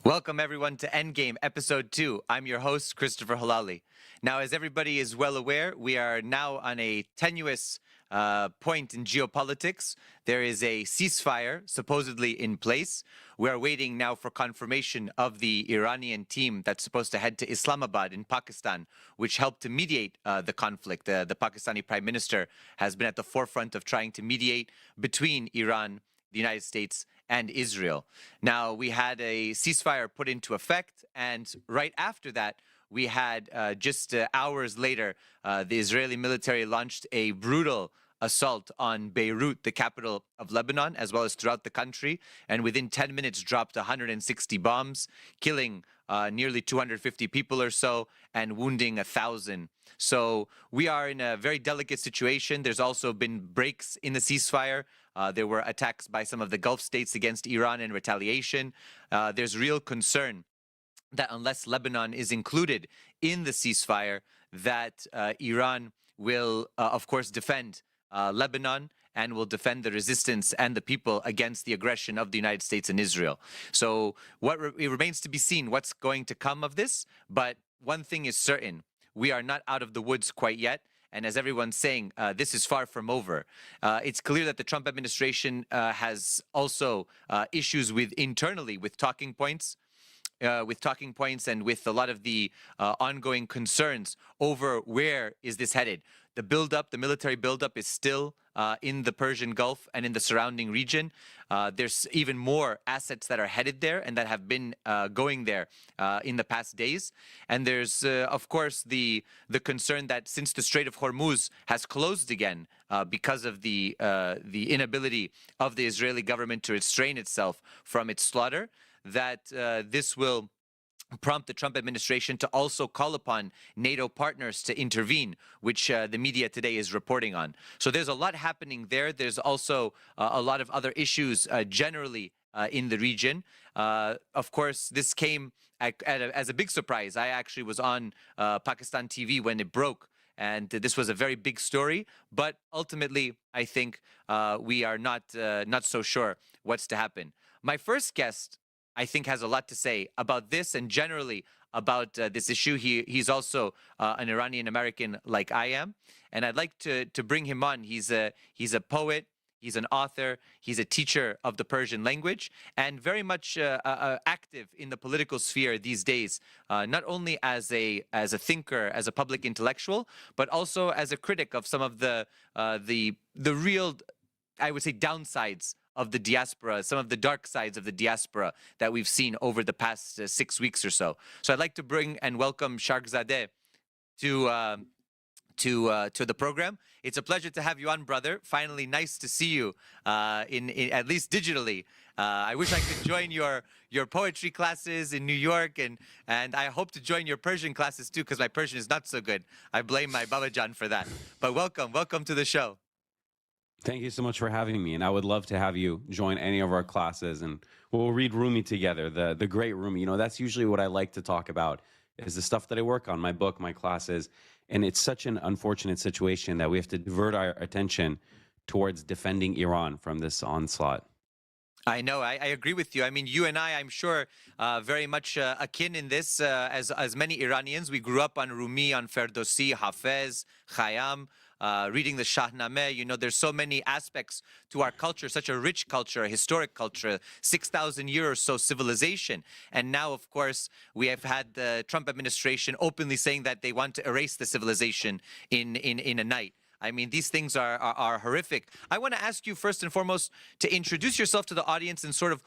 Welcome everyone to Endgame Episode 2. I'm your host, Christopher Halali. Now, as everybody is well aware, we are now on a tenuous point in geopolitics. There is a ceasefire supposedly in place. We are waiting now for confirmation of the Iranian team that's supposed to head to Islamabad in Pakistan, which helped to mediate the conflict. The Pakistani Prime Minister has been at the forefront of trying to mediate between Iran, the United States, and Israel. Now, we had a ceasefire put into effect, and right after that, we had just hours later, the Israeli military launched a brutal assault on Beirut, the capital of Lebanon, as well as throughout the country, and within 10 minutes dropped 160 bombs, killing nearly 250 people or so, and wounding 1,000. So we are in a very delicate situation. There's also been breaks in the ceasefire. There were attacks by some of the Gulf states against Iran in retaliation. There's real concern that unless Lebanon is included in the ceasefire, that Iran will, of course, defend Lebanon and will defend the resistance and the people against the aggression of the United States and Israel. So it remains to be seen what's going to come of this. But one thing is certain, we are not out of the woods quite yet. And as everyone's saying, this is far from over. It's clear that the Trump administration has also issues internally with talking points. And with a lot of the ongoing concerns over where is this headed. The military buildup is still in the Persian Gulf and in the surrounding region. There's even more assets that are headed there and that have been going there in the past days. And there's, of course, the concern that since the Strait of Hormuz has closed again because of the inability of the Israeli government to restrain itself from its slaughter, that this will prompt the Trump administration to also call upon NATO partners to intervene, which the media today is reporting on. So there's a lot happening there. There's also a lot of other issues generally in the region. Of course, this came as a big surprise. I actually was on Pakistan TV when it broke. And this was a very big story, but ultimately, I think we are not so sure what's to happen. My first guest, I think, has a lot to say about this and generally about this issue. He's also an Iranian-American like I am, and I'd like to bring him on. He's a poet, he's an author, he's a teacher of the Persian language, and very much active in the political sphere these days, not only as a thinker, as a public intellectual, but also as a critic of some of the real, I would say, downsides of the diaspora, some of the dark sides of the diaspora that we've seen over the past 6 weeks or so. So I'd like to bring and welcome Sharghzadeh to the program. It's a pleasure to have you on, brother. Finally, nice to see you in at least digitally. I wish I could join your poetry classes in New York, and I hope to join your Persian classes too, because my Persian is not so good. I blame my Babajan for that. But welcome to the show. Thank you so much for having me, and I would love to have you join any of our classes, and we'll read Rumi together, the great Rumi. You know, that's usually what I like to talk about, is the stuff that I work on, my book, my classes, and it's such an unfortunate situation that we have to divert our attention towards defending Iran from this onslaught. I know, I agree with you. I mean, you and I'm sure, very much akin in this, as many Iranians. We grew up on Rumi, on Ferdowsi, Hafez, Khayyam, reading the Shahnameh. You know, there's so many aspects to our culture, such a rich culture, a historic culture, 6,000 year or so civilization. And now, of course, we have had the Trump administration openly saying that they want to erase the civilization in a night. I mean, these things are horrific. I want to ask you first and foremost to introduce yourself to the audience and sort of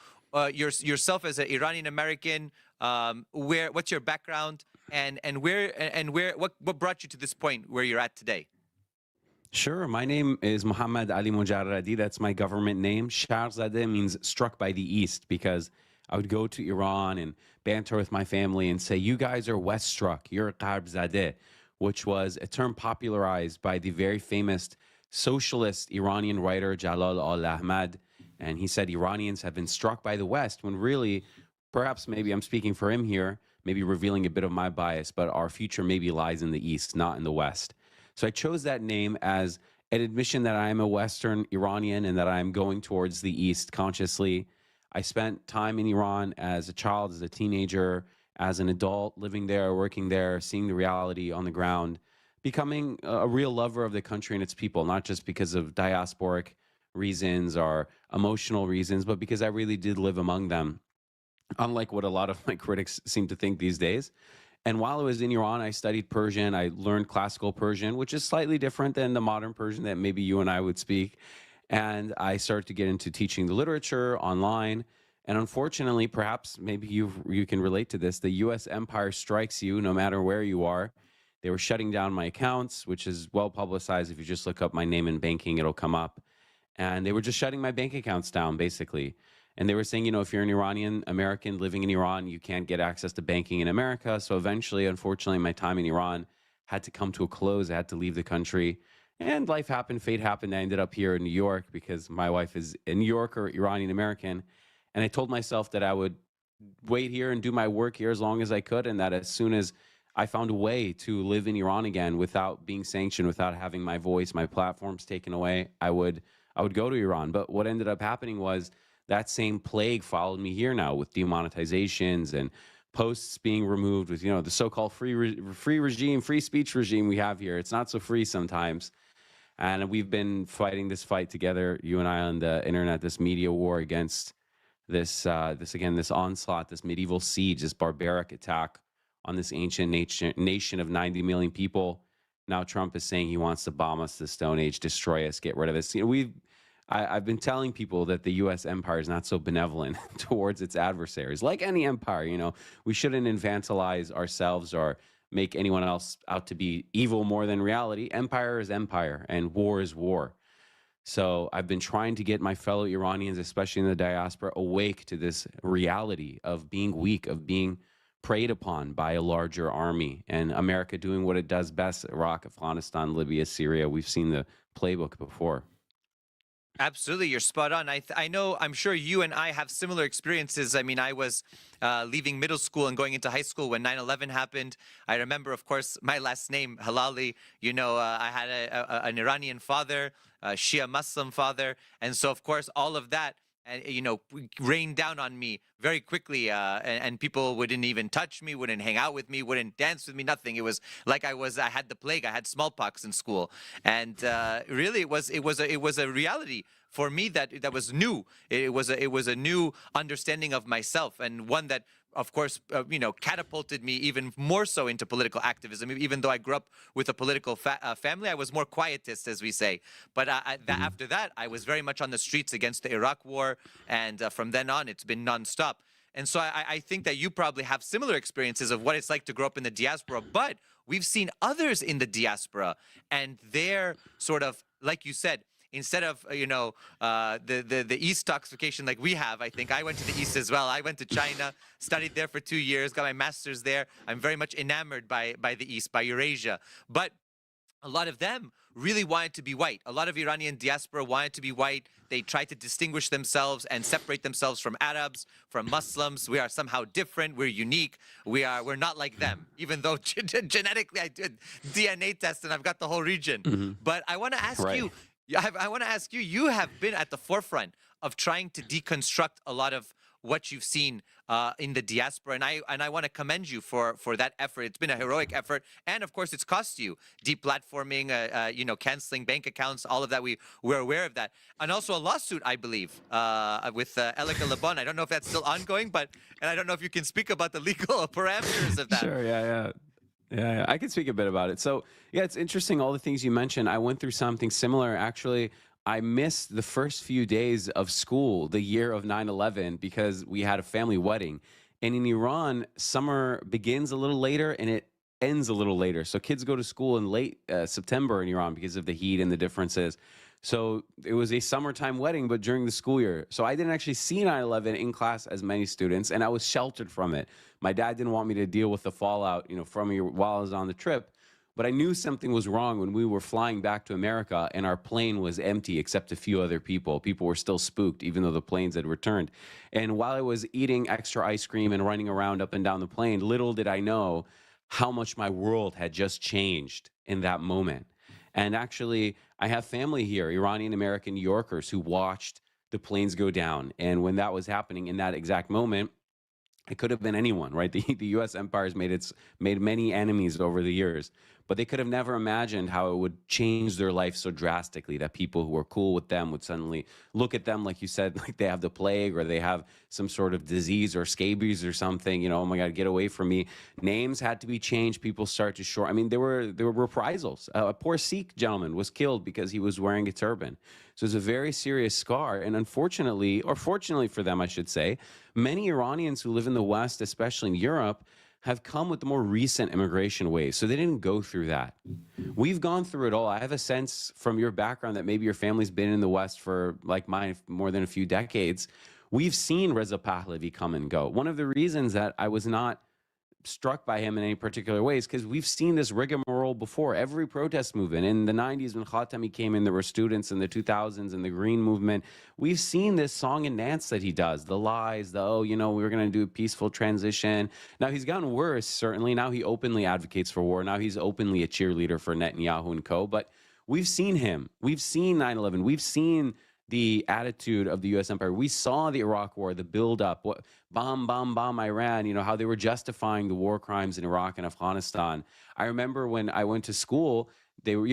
yourself as an Iranian-American. What's your background, and what brought you to this point where you're at today? Sure. My name is Muhammad Ali Mujarradi. That's my government name. Sharghzadeh means struck by the east, because I would go to Iran and banter with my family and say, you guys are west struck. You're Gharb-Zadeh, which was a term popularized by the very famous socialist Iranian writer Jalal al-Ahmad. And he said Iranians have been struck by the West, when really, perhaps maybe I'm speaking for him here, maybe revealing a bit of my bias, but our future maybe lies in the East, not in the West. So I chose that name as an admission that I am a Western Iranian and that I'm going towards the East consciously. I spent time in Iran as a child, as a teenager, as an adult, living there, working there, seeing the reality on the ground, becoming a real lover of the country and its people, not just because of diasporic reasons or emotional reasons, but because I really did live among them, unlike what a lot of my critics seem to think these days. And while I was in Iran, I studied Persian. I learned classical Persian, which is slightly different than the modern Persian that maybe you and I would speak. And I started to get into teaching the literature online. And unfortunately, perhaps maybe you can relate to this. The U.S. empire strikes you no matter where you are. They were shutting down my accounts, which is well publicized. If you just look up my name in banking, it'll come up. And they were just shutting my bank accounts down, basically. And they were saying, if you're an Iranian American living in Iran, you can't get access to banking in America. So eventually, unfortunately, my time in Iran had to come to a close. I had to leave the country. And life happened, fate happened. I ended up here in New York because my wife is a New Yorker, Iranian American. And I told myself that I would wait here and do my work here as long as I could. And that as soon as I found a way to live in Iran again without being sanctioned, without having my voice, my platforms taken away, I would go to Iran. But what ended up happening was that same plague followed me here now with demonetizations and posts being removed with, the so-called free regime, free speech regime we have here. It's not so free sometimes. And we've been fighting this fight together, you and I, on the internet, this media war against this onslaught, this medieval siege, this barbaric attack on this ancient nation of 90 million people. Now Trump is saying he wants to bomb us to the Stone Age, destroy us, get rid of us. I've been telling people that the U.S. empire is not so benevolent towards its adversaries. Like any empire, we shouldn't infantilize ourselves or make anyone else out to be evil more than reality. Empire is empire, and war is war. So I've been trying to get my fellow Iranians, especially in the diaspora, awake to this reality of being weak, of being preyed upon by a larger army, and America doing what it does best: Iraq, Afghanistan, Libya, Syria. We've seen the playbook before. Absolutely, you're spot on. I know, I'm sure you and I have similar experiences. I mean, I was leaving middle school and going into high school when 9/11 happened. I remember, of course, my last name, Halali. I had an Iranian father, a Shia Muslim father. And so, of course, all of that, rained down on me very quickly. And people wouldn't even touch me, wouldn't hang out with me, wouldn't dance with me, nothing. It was like I had the plague. I had smallpox in school. And really, it was a reality for me that was new. It was a new understanding of myself, and one that, of course, catapulted me even more so into political activism. Even though I grew up with a political family, I was more quietist, as we say. But after that, I was very much on the streets against the Iraq War, and from then on, it's been nonstop. And so I think that you probably have similar experiences of what it's like to grow up in the diaspora. But we've seen others in the diaspora, and they're sort of, like you said, instead of the East toxification like we have. I think I went to the East as well. I went to China, studied there for 2 years, got my master's there. I'm very much enamored by the East, by Eurasia. But a lot of them really wanted to be white. A lot of Iranian diaspora wanted to be white. They tried to distinguish themselves and separate themselves from Arabs, from Muslims. We are somehow different. We're unique. We're not like them, even though genetically I did DNA test and I've got the whole region. But I want to ask you, I want to ask you, you have been at the forefront of trying to deconstruct a lot of what you've seen in the diaspora, and I want to commend you for that effort. It's been a heroic effort, and of course, it's cost you deplatforming, canceling bank accounts, all of that. We're aware of that, and also a lawsuit, I believe, with Elika Lebon. I don't know if that's still ongoing, and I don't know if you can speak about the legal parameters of that. Sure, yeah, I can speak a bit about it. So, yeah, it's interesting, all the things you mentioned. I went through something similar. Actually, I missed the first few days of school the year of 9/11 because we had a family wedding. And in Iran, summer begins a little later and it ends a little later. So kids go to school in late September in Iran because of the heat and the differences. So it was a summertime wedding, but during the school year. So I didn't actually see 9/11 in class as many students, and I was sheltered from it. My dad didn't want me to deal with the fallout, from me while I was on the trip. But I knew something was wrong when we were flying back to America and our plane was empty except a few other people. People were still spooked, even though the planes had returned. And while I was eating extra ice cream and running around up and down the plane, little did I know how much my world had just changed in that moment. And actually, I have family here, Iranian-American New Yorkers, who watched the planes go down. And when that was happening in that exact moment, it could have been anyone, right? The U.S. empire has made many enemies over the years, but they could have never imagined how it would change their life so drastically that people who were cool with them would suddenly look at them, like you said, like they have the plague or they have some sort of disease or scabies or something. Oh my God, get away from me. Names had to be changed. People start to short. I mean, there were reprisals. A poor Sikh gentleman was killed because he was wearing a turban. So it's a very serious scar. And unfortunately, or fortunately for them, I should say, many Iranians who live in the West, especially in Europe, have come with the more recent immigration wave. So they didn't go through that. We've gone through it all. I have a sense from your background that maybe your family's been in the West for, like mine, more than a few decades. We've seen Reza Pahlavi come and go. One of the reasons that I was not struck by him in any particular ways because we've seen this rigmarole before. Every protest movement in the 90s when Khatami came in, there were students in the 2000s and the Green Movement. We've seen this song and dance that he does, the lies, we were going to do a peaceful transition. Now he's gotten worse, certainly. Now he openly advocates for war. Now he's openly a cheerleader for Netanyahu and co. But we've seen him. We've seen 9/11. We've seen the attitude of the U.S. empire. We saw the Iraq war, the buildup, bomb Iran, how they were justifying the war crimes in Iraq and Afghanistan. I remember when I went to school, they were,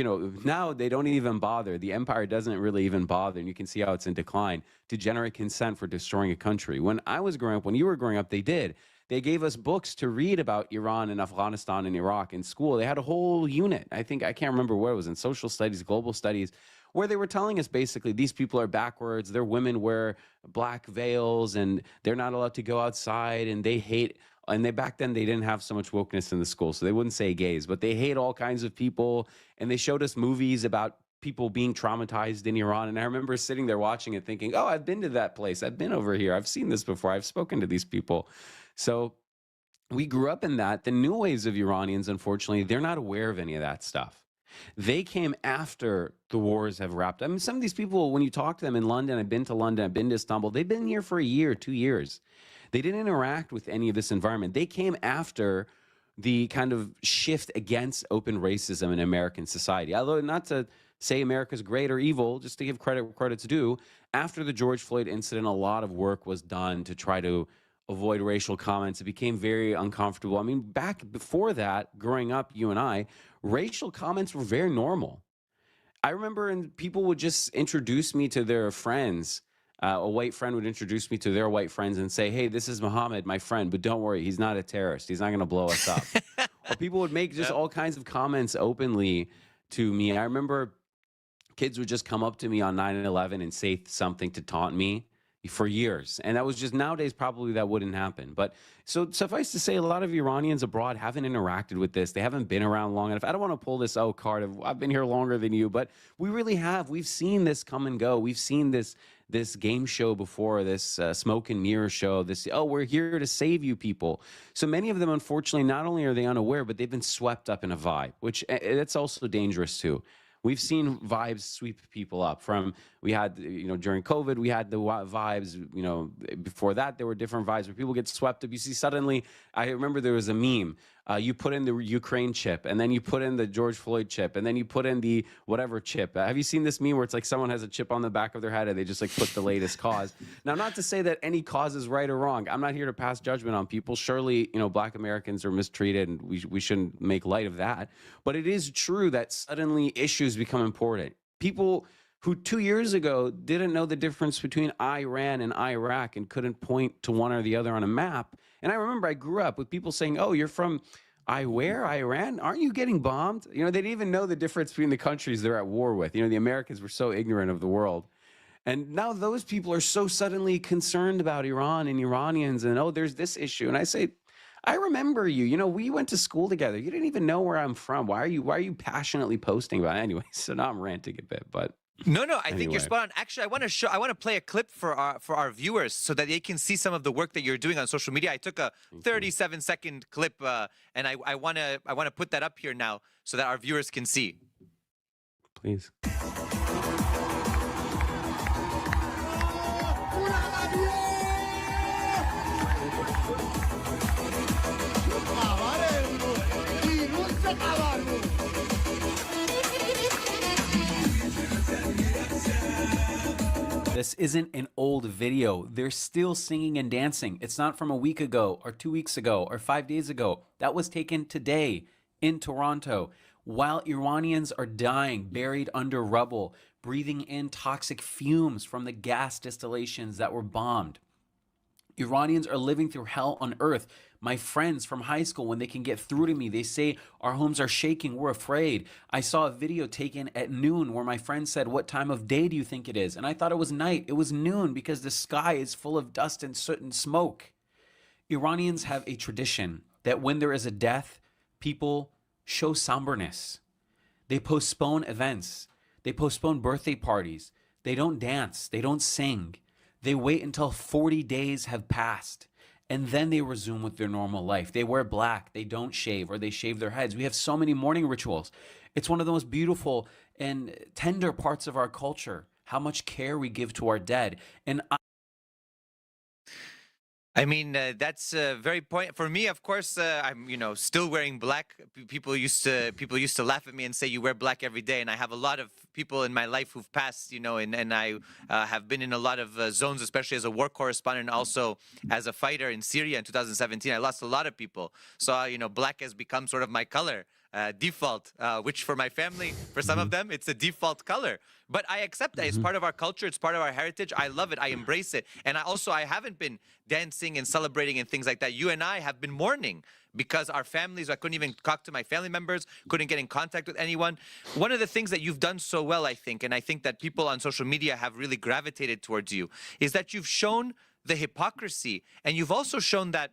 now they don't even bother. The empire doesn't really even bother, and you can see how it's in decline, to generate consent for destroying a country. When I was growing up, when you were growing up, they did. They gave us books to read about Iran and Afghanistan and Iraq in school. They had a whole unit. I can't remember where it was, in social studies, global studies, where they were telling us basically these people are backwards, their women wear black veils and they're not allowed to go outside and they hate, and back then they didn't have so much wokeness in the school, so they wouldn't say gays, but they hate all kinds of people. And they showed us movies about people being traumatized in Iran. And I remember sitting there watching it thinking, oh, I've been to that place. I've been over here. I've seen this before. I've spoken to these people. So we grew up in that. The new waves of Iranians, unfortunately, they're not aware of any of that stuff. They came after the wars have wrapped. I mean, some of these people, when you talk to them in London, I've been to London, I've been to Istanbul, they've been here for a year, 2 years. They didn't interact with any of this environment. They came after the kind of shift against open racism in American society. Although not to say America's great or evil, just to give credit where credit's due, after the George Floyd incident, a lot of work was done to try to avoid racial comments. It became very uncomfortable. I mean, back before that, growing up, you and I, racial comments were very normal. I remember people would just introduce me to their friends. A white friend would introduce me to their white friends and say, hey, this is Muhammad, my friend, but don't worry, he's not a terrorist. He's not going to blow us up. Or people would make just all kinds of comments openly to me. I remember kids would just come up to me on 9/11 and say something to taunt me for years. And that was just, nowadays, probably that wouldn't happen. But so suffice to say, a lot of Iranians abroad haven't interacted with this. They haven't been around long enough. I don't want to pull this card of, I've been here longer than you, but we really have. We've seen this come and go. We've seen this game show before, this smoke and mirror show, this, oh, we're here to save you people. So many of them, unfortunately, not only are they unaware, but they've been swept up in a vibe, which that's also dangerous too. We've seen vibes sweep people up. We had, during COVID, we had the vibes, before that, there were different vibes where people get swept up. You see, suddenly, I remember there was a meme. You put in the Ukraine chip, and then you put in the George Floyd chip, and then you put in the whatever chip. Have you seen this meme where it's like someone has a chip on the back of their head and they just like put the latest cause? Now, not to say that any cause is right or wrong. I'm not here to pass judgment on people. Surely, Black Americans are mistreated, and we shouldn't make light of that. But it is true that suddenly issues become important. People who 2 years ago didn't know the difference between Iran and Iraq and couldn't point to one or the other on a map. And I remember I grew up with people saying, oh, you're from Iran? Aren't you getting bombed? They didn't even know the difference between the countries they're at war with. The Americans were so ignorant of the world. And now those people are so suddenly concerned about Iran and Iranians and, oh, there's this issue. And I say, I remember you. We went to school together. You didn't even know where I'm from. Why are you passionately posting about it? Anyway, so now I'm ranting a bit, but No, I think you're spot on. Actually, I want to play a clip for our viewers so that they can see some of the work that you're doing on social media. I took a 37-second clip, and I want to put that up here now so that our viewers can see. Please. The This isn't an old video. They're still singing and dancing. It's not from a week ago or 2 weeks ago or 5 days ago. That was taken today in Toronto. While Iranians are dying, buried under rubble, breathing in toxic fumes from the gas distillations that were bombed. Iranians are living through hell on earth. My friends from high school, when they can get through to me, they say, our homes are shaking, we're afraid. I saw a video taken at noon where my friend said, what time of day do you think it is? And I thought it was night. It was noon because the sky is full of dust and soot and smoke. Iranians have a tradition that when there is a death, people show somberness. They postpone events. They postpone birthday parties. They don't dance. They don't sing. They wait until 40 days have passed, and then they resume with their normal life. They wear black, they don't shave, or they shave their heads. We have so many mourning rituals. It's one of the most beautiful and tender parts of our culture, how much care we give to our dead. And I mean, that's very point for me. Of course, I'm still wearing black. People used to laugh at me and say you wear black every day, and I have a lot of people in my life who've passed, and I have been in a lot of zones, especially as a war correspondent, also as a fighter in Syria in 2017. I lost a lot of people, so black has become sort of my color. Default, which for my family, for some of them, it's a default color. But I accept that. It's part of our culture. It's part of our heritage. I love it. I embrace it. And I haven't been dancing and celebrating and things like that. You and I have been mourning because our families, I couldn't even talk to my family members, couldn't get in contact with anyone. One of the things that you've done so well, I think, and I think that people on social media have really gravitated towards you, is that you've shown the hypocrisy, and you've also shown that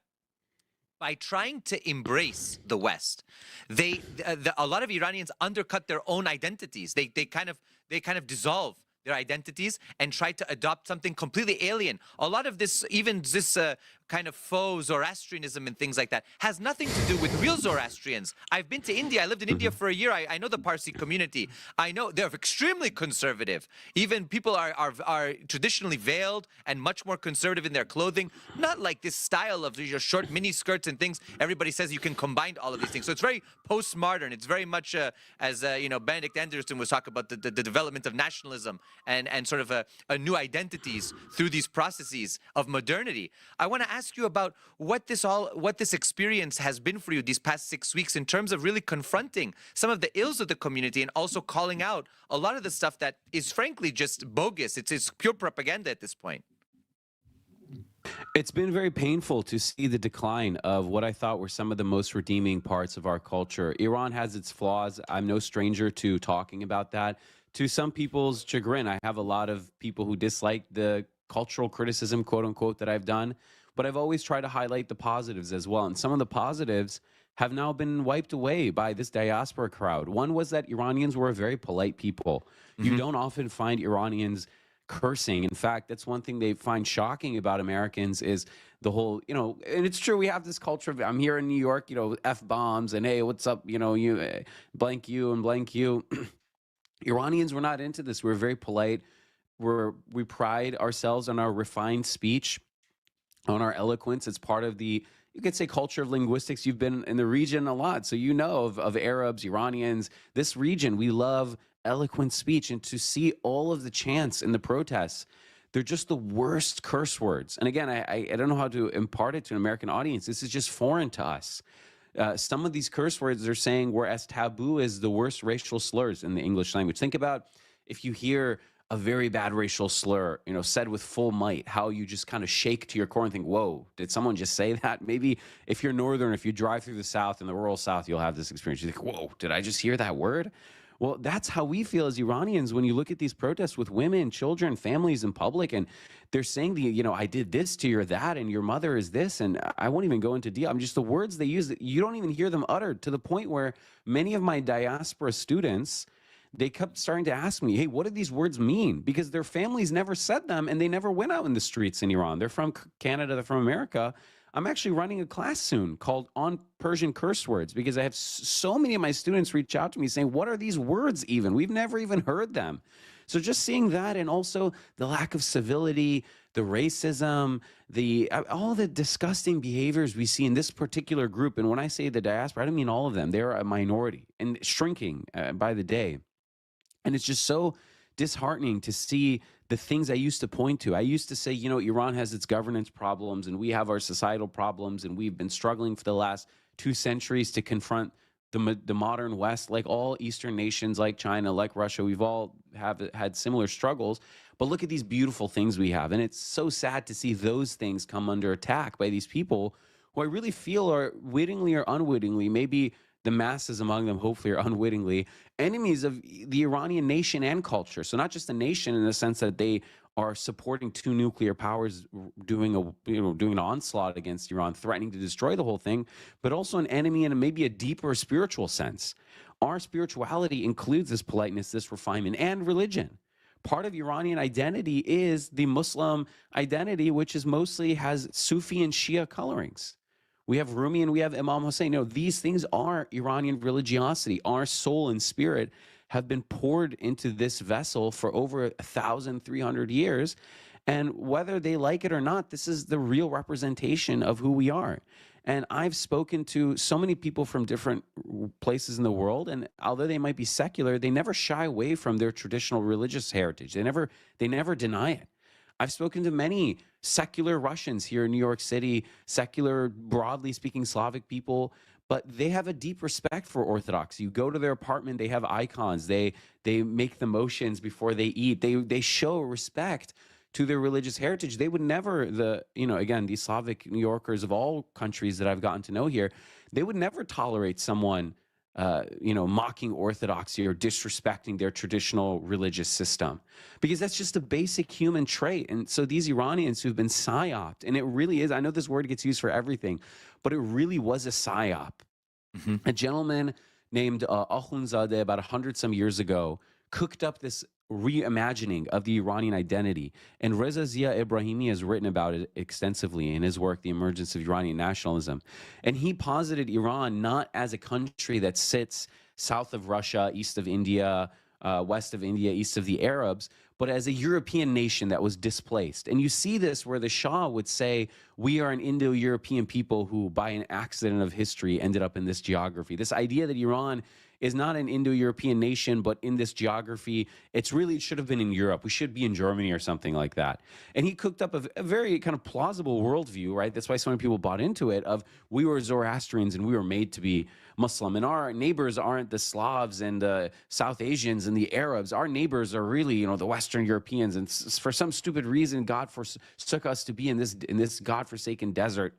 by trying to embrace the West, a lot of Iranians undercut their own identities. They kind of dissolve their identities and try to adopt something completely alien. A lot of this, even this kind of faux Zoroastrianism and things like that, has nothing to do with real Zoroastrians. I've been to India. I lived in India for a year. I know the Parsi community. I know they're extremely conservative. Even people are traditionally veiled and much more conservative in their clothing. Not like this style of your short mini skirts and things. Everybody says you can combine all of these things. So it's very postmodern. It's very much as Benedict Anderson was talking about the development of nationalism and sort of a new identities through these processes of modernity. I want to ask you about what this experience has been for you these past 6 weeks in terms of really confronting some of the ills of the community and also calling out a lot of the stuff that is frankly just bogus. It's pure propaganda at this point. It's been very painful to see the decline of what I thought were some of the most redeeming parts of our culture. Iran has its flaws. I'm no stranger to talking about that. To some people's chagrin, I have a lot of people who dislike the cultural criticism, quote unquote, that I've done. But I've always tried to highlight the positives as well. And some of the positives have now been wiped away by this diaspora crowd. One was that Iranians were a very polite people. You don't often find Iranians cursing. In fact, that's one thing they find shocking about Americans is the whole, and it's true, we have this culture of, I'm here in New York, F-bombs and, hey, what's up, you blank you and blank you. Iranians were not into this. We're very polite. We pride ourselves on our refined speech, on our eloquence. It's part of you could say, culture of linguistics. You've been in the region a lot, so you know of Arabs, Iranians. This region, we love eloquent speech. And to see all of the chants and the protests, they're just the worst curse words. And again, I don't know how to impart it to an American audience. This is just foreign to us. Some of these curse words they're saying were as taboo as the worst racial slurs in the English language. Think about if you hear a very bad racial slur, said with full might, how you just kind of shake to your core and think, whoa, did someone just say that? Maybe if you're Northern, if you drive through the South, in the rural South, you'll have this experience. You think, whoa, did I just hear that word? Well, that's how we feel as Iranians when you look at these protests with women, children, families in public, and they're saying, I did this to your that, and your mother is this, and I won't even go into detail. I'm just the words they use, you don't even hear them uttered, to the point where many of my diaspora students, they kept starting to ask me, hey, what do these words mean? Because their families never said them, and they never went out in the streets in Iran. They're from Canada, they're from America. I'm actually running a class soon called On Persian Curse Words, because I have so many of my students reach out to me saying, what are these words even? We've never even heard them. So just seeing that, and also the lack of civility, the racism, all the disgusting behaviors we see in this particular group. And when I say the diaspora, I don't mean all of them. They're a minority and shrinking by the day. And it's just so disheartening to see the things I used to point to. I used to say, you know, Iran has its governance problems and we have our societal problems, and we've been struggling for the last 2 centuries to confront the modern West, like all Eastern nations, like China, like Russia. We've all have had similar struggles. But look at these beautiful things we have. And it's so sad to see those things come under attack by these people who I really feel are wittingly or unwittingly, maybe the masses among them, hopefully, are unwittingly enemies of the Iranian nation and culture. So not just the nation in the sense that they are supporting two nuclear powers doing doing an onslaught against Iran, threatening to destroy the whole thing, but also an enemy in maybe a deeper spiritual sense. Our spirituality includes this politeness, this refinement, and religion. Part of Iranian identity is the Muslim identity, which is mostly has Sufi and Shia colorings. We have Rumi and we have Imam Hussein. No, these things are Iranian religiosity. Our soul and spirit have been poured into this vessel for over 1,300 years. And whether they like it or not, this is the real representation of who we are. And I've spoken to so many people from different places in the world, and although they might be secular, they never shy away from their traditional religious heritage. They never deny it. I've spoken to many secular Russians here in New York City, secular, broadly speaking, Slavic people, but they have a deep respect for Orthodoxy. You go to their apartment, they have icons. They make the motions before they eat. They show respect to their religious heritage. They would never, again, these Slavic New Yorkers of all countries that I've gotten to know here, they would never tolerate someone mocking orthodoxy or disrespecting their traditional religious system, because that's just a basic human trait. And so these Iranians who've been psyoped, and it really is, I know this word gets used for everything, but it really was a psyop. Mm-hmm. A gentleman named Akhundzadeh, about 100 some years ago, cooked up this reimagining of the Iranian identity. And Reza Zia Ibrahimi has written about it extensively in his work, The Emergence of Iranian Nationalism. And he posited Iran not as a country that sits south of Russia, east of India, west of India, east of the Arabs, but as a European nation that was displaced. And you see this where the Shah would say, we are an Indo-European people who, by an accident of history, ended up in this geography. This idea that Iran is not an Indo-European nation, but in this geography, it should have been in Europe. We should be in Germany or something like that. And he cooked up a very kind of plausible worldview, right? That's why so many people bought into it, of we were Zoroastrians and we were made to be Muslim. And our neighbors aren't the Slavs and the South Asians and the Arabs. Our neighbors are really, the Western Europeans. And for some stupid reason, God forsook us to be in this godforsaken desert.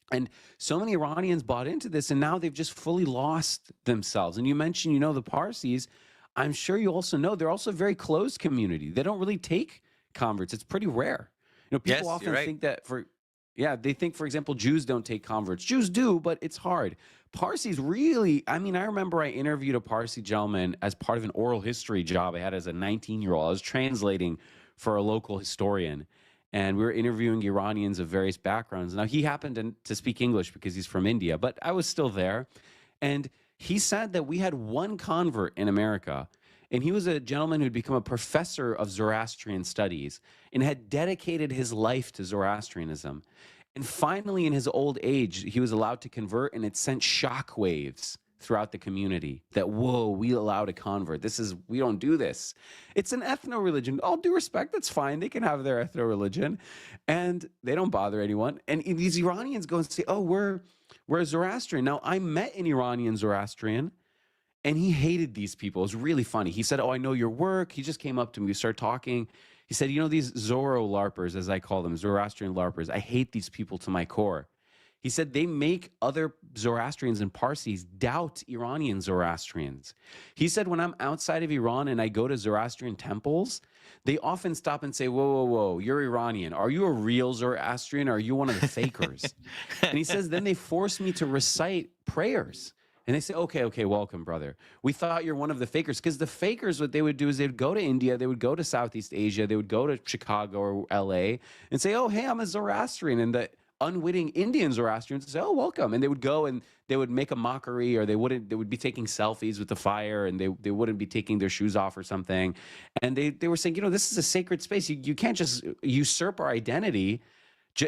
And so many Iranians bought into this, and now they've just fully lost themselves. And you mentioned, the Parsis. I'm sure you also know they're also a very closed community. They don't really take converts. It's pretty rare. People often think that they think, for example, Jews don't take converts. Jews do, but it's hard. Parsis really, I remember I interviewed a Parsi gentleman as part of an oral history job I had as a 19-year-old. I was translating for a local historian. And we were interviewing Iranians of various backgrounds. Now, he happened to speak English because he's from India, but I was still there. And he said that we had one convert in America, and he was a gentleman who'd become a professor of Zoroastrian studies and had dedicated his life to Zoroastrianism. And finally, in his old age, he was allowed to convert, and it sent shockwaves throughout the community that, whoa, we allowed a convert. We don't do this. It's an ethno-religion. All due respect, that's fine. They can have their ethno-religion, and they don't bother anyone. And these Iranians go and say, oh, we're Zoroastrian. Now, I met an Iranian Zoroastrian, and he hated these people. It was really funny. He said, oh, I know your work. He just came up to me. We started talking. He said, these Zoro LARPers, as I call them, Zoroastrian LARPers, I hate these people to my core. He said they make other Zoroastrians and Parsis doubt Iranian Zoroastrians. He said when I'm outside of Iran and I go to Zoroastrian temples, they often stop and say, whoa, whoa, whoa, you're Iranian. Are you a real Zoroastrian or are you one of the fakers? And he says then they force me to recite prayers. And they say, okay, welcome, brother. We thought you're one of the fakers. Because the fakers, what they would do is they would go to India, they would go to Southeast Asia, they would go to Chicago or LA and say, oh, hey, I'm a Zoroastrian. And the unwitting Indian Zoroastrians would say, oh, welcome. And they would go and they would make a mockery, or they would be taking selfies with the fire, and they wouldn't be taking their shoes off or something. And they were saying, this is a sacred space. You can't just usurp our identity.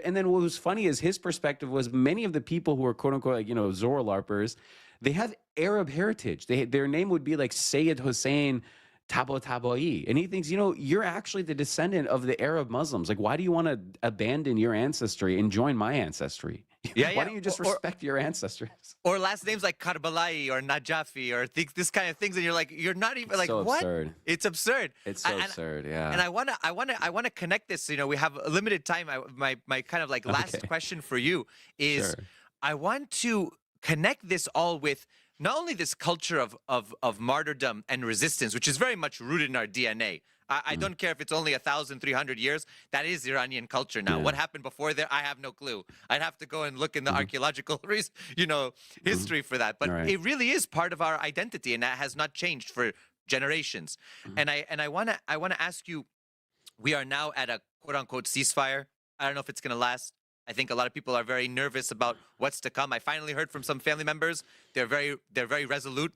And then what was funny is his perspective was many of the people who are quote unquote, Zoro LARPers, they have Arab heritage. Their name would be like Sayyid Hussein Tabo Taboi. And he thinks, you're actually the descendant of the Arab Muslims. Like, why do you want to abandon your ancestry and join my ancestry? Yeah, Why yeah. don't you just respect your ancestors? Or last names like Karbalai or Najafi or this kind of things, and you're like, you're not even like, So what? absurd. It's absurd. It's so absurd, yeah. And I wanna connect this. We have a limited time. My kind of like last Okay. question for you is, Sure. I want to connect this all with not only this culture of martyrdom and resistance, which is very much rooted in our DNA. I don't care if it's only 1,300 years. That is Iranian culture now. Yeah. What happened before there, I have no clue. I'd have to go and look in the archaeological, history for that. But Right. it really is part of our identity, and that has not changed for generations. And I wanna ask you, we are now at a quote unquote ceasefire. I don't know if it's gonna last. I think a lot of people are very nervous about what's to come. I finally heard from some family members. They're very resolute.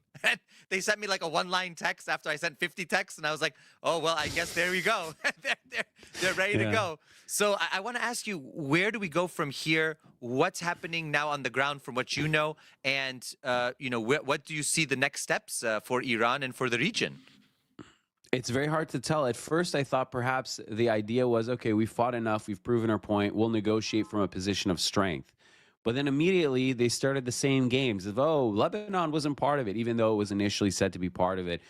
They sent me like a one-line text after I sent 50 texts, and I was like, oh well, I guess there we go. they're ready to go. So I want to ask you, where do we go from here? What's happening now on the ground from what you know, and what do you see the next steps for Iran and for the region? It's very hard to tell. At first, I thought perhaps the idea was, okay, we've fought enough, we've proven our point, we'll negotiate from a position of strength. But then immediately they started the same games of, oh, Lebanon wasn't part of it, even though it was initially said to be part of it.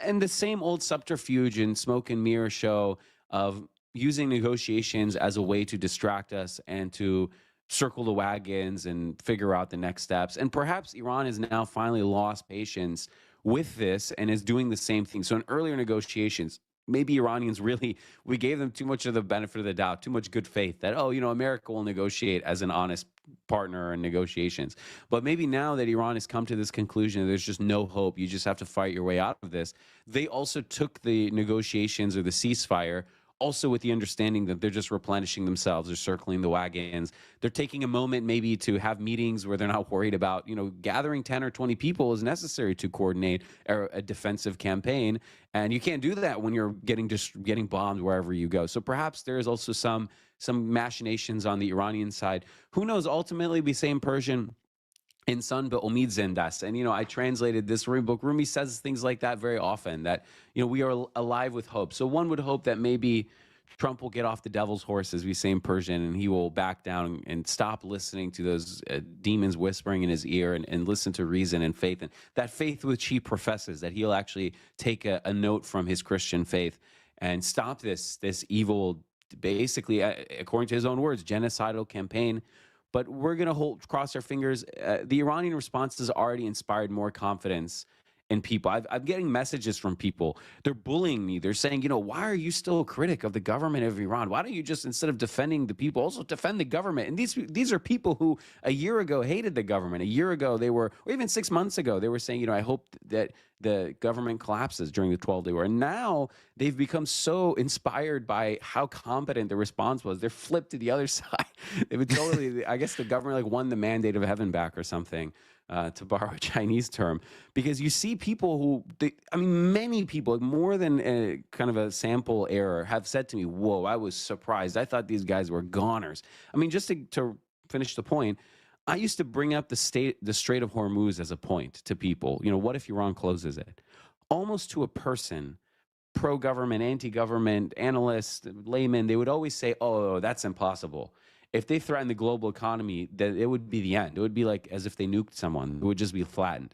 And the same old subterfuge and smoke and mirror show of using negotiations as a way to distract us and to circle the wagons and figure out the next steps. And perhaps Iran has now finally lost patience with this and is doing the same thing. So in earlier negotiations, maybe Iranians we gave them too much of the benefit of the doubt, too much good faith that, America will negotiate as an honest partner in negotiations. But maybe now that Iran has come to this conclusion, there's just no hope, you just have to fight your way out of this. They also took the negotiations or the ceasefire also with the understanding that they're just replenishing themselves, they're circling the wagons, they're taking a moment maybe to have meetings where they're not worried about, gathering 10 or 20 people is necessary to coordinate a defensive campaign. And you can't do that when you're getting bombed wherever you go. So perhaps there is also some machinations on the Iranian side. Who knows? Ultimately, we say in Persian, insan be umid zindas. And, I translated this Rumi book. Rumi says things like that very often, that, we are alive with hope. So one would hope that maybe Trump will get off the devil's horse, as we say in Persian, and he will back down and stop listening to those demons whispering in his ear and listen to reason and faith. And that faith which he professes, that he'll actually take a note from his Christian faith and stop this evil, basically, according to his own words, genocidal campaign. But we're going to cross our fingers. The Iranian response has already inspired more confidence in people. I'm getting messages from people. They're bullying me. They're saying, why are you still a critic of the government of Iran? Why don't you just, instead of defending the people, also defend the government? And these are people who a year ago hated the government. A year ago or even 6 months ago, they were saying, I hope that the government collapses during the 12-day war. And now they've become so inspired by how competent the response was. They're flipped to the other side. They would totally, I guess the government won the mandate of heaven back or something. To borrow a Chinese term, because you see people many people, more than kind of a sample error, have said to me, whoa, I was surprised. I thought these guys were goners. Just to finish the point, I used to bring up the Strait of Hormuz as a point to people. What if Iran closes it? Almost to a person, pro-government, anti-government, analysts, laymen, they would always say, oh, that's impossible. If they threaten the global economy, that it would be the end. It would be like as if they nuked someone. It would just be flattened.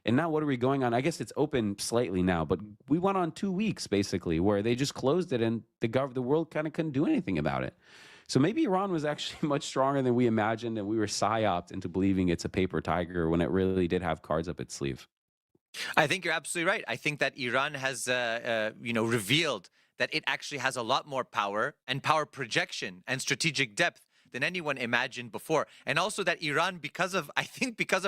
And now what are we going on? I guess it's open slightly now, but we went on 2 weeks basically where they just closed it and the world kind of couldn't do anything about it. So maybe Iran was actually much stronger than we imagined, and we were psyoped into believing it's a paper tiger when it really did have cards up its sleeve. I think you're absolutely right. I think that Iran has, revealed that it actually has a lot more power and power projection and strategic depth than anyone imagined before. And also that Iran, because of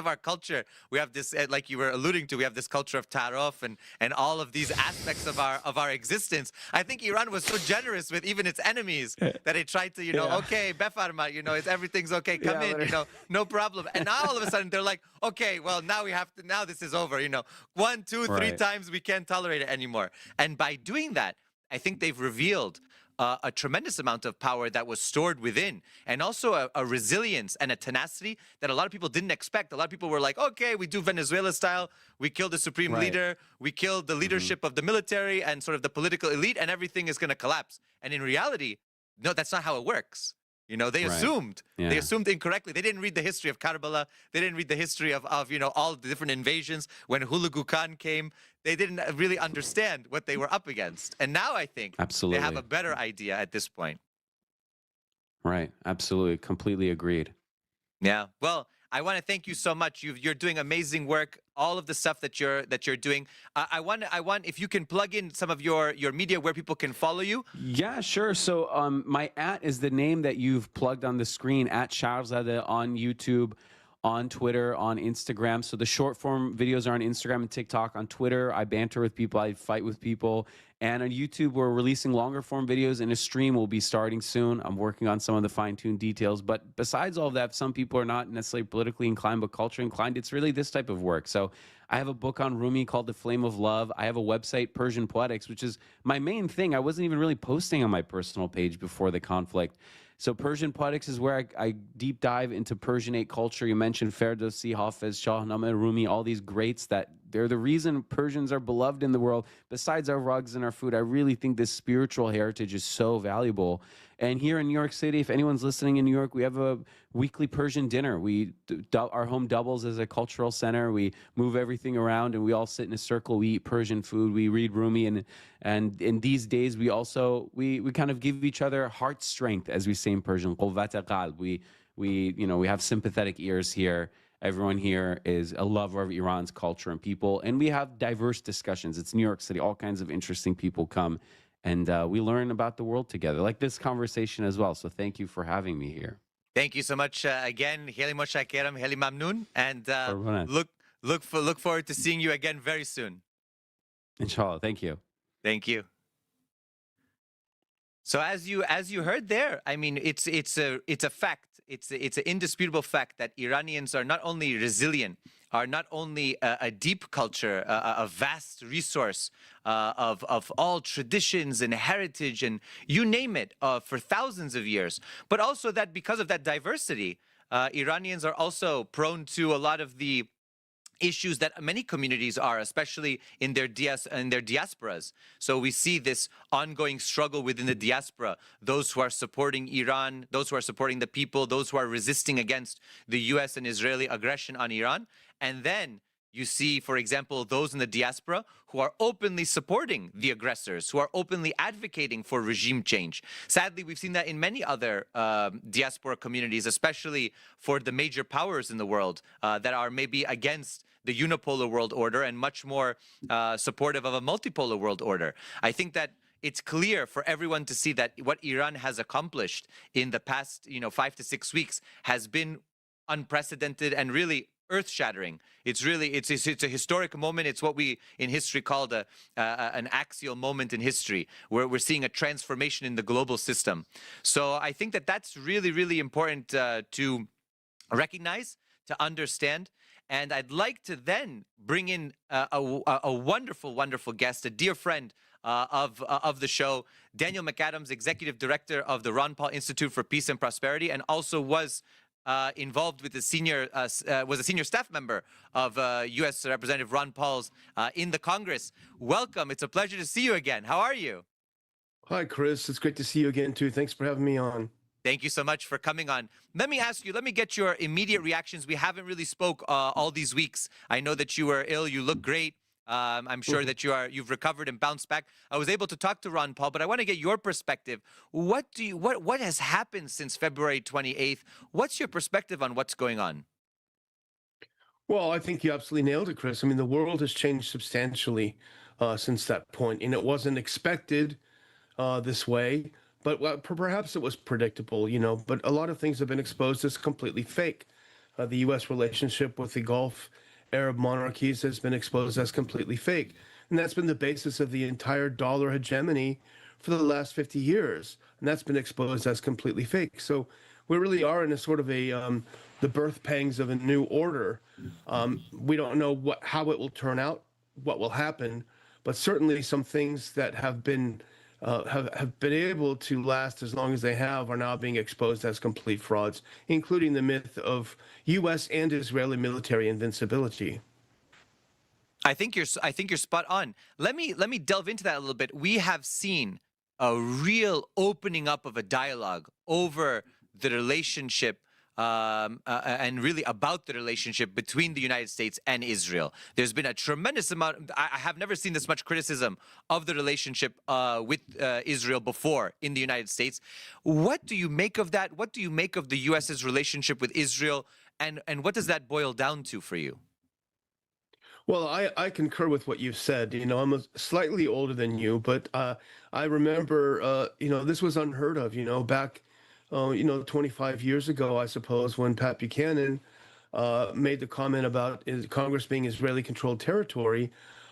our culture, we have this, like you were alluding to, we have this culture of ta'aruf and all of these aspects of our existence. I think Iran was so generous with even its enemies that it tried to, okay, befarma, everything's okay, come in, no problem. And now all of a sudden they're like, okay, well, now this is over, 1, 2, 3 times we can't tolerate it anymore. And by doing that, I think they've revealed a tremendous amount of power that was stored within, and also a resilience and a tenacity that a lot of people didn't expect. A lot of people were like, okay, we do Venezuela style, we kill the supreme Right. leader, we kill the leadership of the military and sort of the political elite, and everything is going to collapse. And in reality, no, that's not how it works. You know, they Right. assumed. Yeah. They assumed incorrectly. They didn't read the history of Karbala. They didn't read the history of you know, all the different invasions. When Hulagu Khan came, they didn't really understand what they were up against. And now I think Absolutely. they have a better idea at this point. Right. Absolutely. Completely agreed. Yeah. Well, I want to thank you so much. You're doing amazing work. All of the stuff that you're doing. I want if you can plug in some of your media where people can follow you. Yeah, sure. So my @ is the name that you've plugged on the screen, at Sharghzadeh on YouTube, on Twitter, on Instagram. So the short form videos are on Instagram and TikTok. On Twitter, I banter with people, I fight with people. And on YouTube, we're releasing longer form videos, and a stream will be starting soon. I'm working on some of the fine-tuned details. But besides all of that, some people are not necessarily politically inclined, but culturally inclined. It's really this type of work. So I have a book on Rumi called The Flame of Love. I have a website, Persian Poetics, which is my main thing. I wasn't even really posting on my personal page before the conflict. So Persian Poetics is where I deep dive into Persianate culture. You mentioned Ferdowsi, Hafez, Shahnameh, Rumi, all these greats that they're the reason Persians are beloved in the world. Besides our rugs and our food, I really think this spiritual heritage is so valuable. And here in New York City, if anyone's listening in New York, we have a weekly Persian dinner. Our home doubles as a cultural center. We move everything around, and we all sit in a circle. We eat Persian food. We read Rumi, and in these days, we also we kind of give each other heart strength, as we say in Persian. قوة قلب. We have sympathetic ears here. Everyone here is a lover of Iran's culture and people, and we have diverse discussions. It's New York City. All kinds of interesting people come, and we learn about the world together, like this conversation as well. So thank you for having me here. Thank you so much again. Heli Moshakeram, Heli Mamnoon, and Correct. look forward to seeing you again very soon. Inshallah. Thank you. Thank you. So as you heard there, I mean, it's a fact. It's an indisputable fact that Iranians are not only resilient, are not only a deep culture, a vast resource of all traditions and heritage and you name it for thousands of years, but also that because of that diversity, Iranians are also prone to a lot of the issues that many communities are, especially in their diasporas. So we see this ongoing struggle within the diaspora, those who are supporting Iran, those who are supporting the people, those who are resisting against the US and Israeli aggression on Iran. And then you see, for example, those in the diaspora who are openly supporting the aggressors, who are openly advocating for regime change. Sadly, we've seen that in many other diaspora communities, especially for the major powers in the world that are maybe against the unipolar world order and much more supportive of a multipolar world order. I think that it's clear for everyone to see that what Iran has accomplished in the past, 5 to 6 weeks has been unprecedented and really earth-shattering. It's a historic moment. It's what we in history called an axial moment in history, where we're seeing a transformation in the global system. So I think that that's really, really important to recognize, to understand. And I'd like to then bring in a wonderful, wonderful guest, a dear friend of the show, Daniel McAdams, Executive Director of the Ron Paul Institute for Peace and Prosperity, and also was involved with was a senior staff member of U.S. Representative Ron Paul's in the Congress. Welcome. It's a pleasure to see you again. How are you? Hi, Chris. It's great to see you again, too. Thanks for having me on. Thank you so much for coming on. Let me ask you, let me get your immediate reactions. We haven't really spoke all these weeks. I know that you were ill. You look great. I'm sure that you've recovered and bounced back. I was able to talk to Ron Paul, but I want to get your perspective. What has happened since February 28th? What's your perspective on what's going on? Well, I think you absolutely nailed it, Chris. I mean, the world has changed substantially since that point, and it wasn't expected this way, but perhaps it was predictable, but a lot of things have been exposed as completely fake. The U.S. relationship with the Gulf Arab monarchies has been exposed as completely fake. And that's been the basis of the entire dollar hegemony for the last 50 years. And that's been exposed as completely fake. So we really are in a sort of the birth pangs of a new order. We don't know how it will turn out, what will happen, but certainly some things that have been have been able to last as long as they have are now being exposed as complete frauds, including the myth of U.S. and Israeli military invincibility. I think you're spot on. Let me delve into that a little bit. We have seen a real opening up of a dialogue over the relationship and really about the relationship between the United States and Israel. There's been a tremendous amount. I have never seen this much criticism of the relationship with Israel before in the United States. What do you make of that? What do you make of the U.S.'s relationship with Israel, and what does that boil down to for you? Well, I concur with what you've said. I'm slightly older than you, but I remember, this was unheard of, back, 25 years ago, I suppose, when Pat Buchanan made the comment about Congress being Israeli-controlled territory.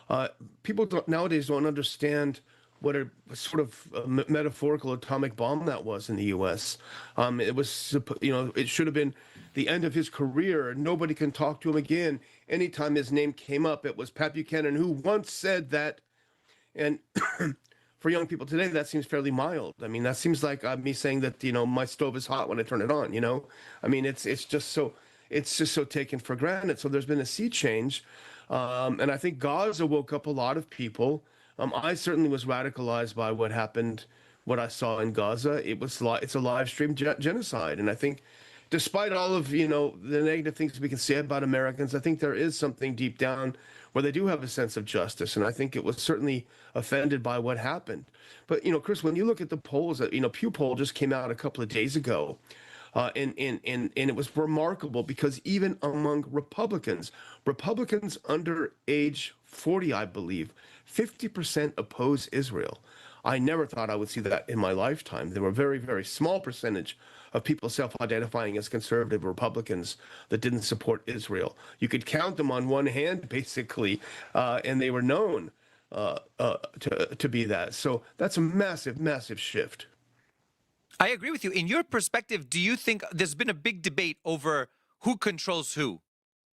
Uh, People nowadays don't understand what a sort of metaphorical atomic bomb that was in the U.S. It was, it should have been the end of his career. Nobody can talk to him again. Anytime his name came up, it was Pat Buchanan, who once said that. And for young people today, that seems fairly mild. I mean, that seems like me saying that, my stove is hot when I turn it on. I mean, it's just so taken for granted. So there's been a sea change. And I think Gaza woke up a lot of people. I certainly was radicalized by what happened, what I saw in Gaza. It's a live stream genocide. And I think despite all of, the negative things we can say about Americans, I think there is something deep down where they do have a sense of justice. And I think it was certainly offended by what happened. But, Chris, when you look at the polls, Pew poll just came out a couple of days ago. And it was remarkable because even among Republicans under age 40, I believe, 50% oppose Israel. I never thought I would see that in my lifetime. There were a very, very small percentage of people self-identifying as conservative Republicans that didn't support Israel. You could count them on one hand, basically, and they were known to be that. So that's a massive, massive shift. I agree with you. In your perspective, do you think there's been a big debate over who controls who?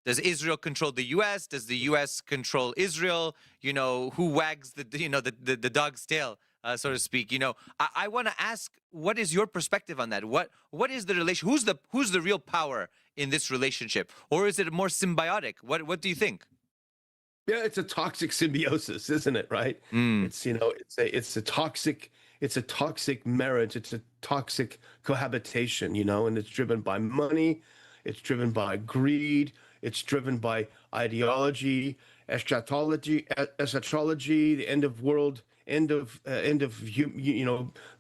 Does Israel control the U.S.? Does the U.S. control Israel? Who wags the dog's tail, so to speak? I want to ask, what is your perspective on that? What is the relation? Who's the real power in this relationship, or is it more symbiotic? What do you think? Yeah, it's a toxic symbiosis, isn't it? Right? Mm. It's a toxic marriage. It's a toxic cohabitation, and it's driven by money, it's driven by greed, it's driven by ideology, eschatology, the end of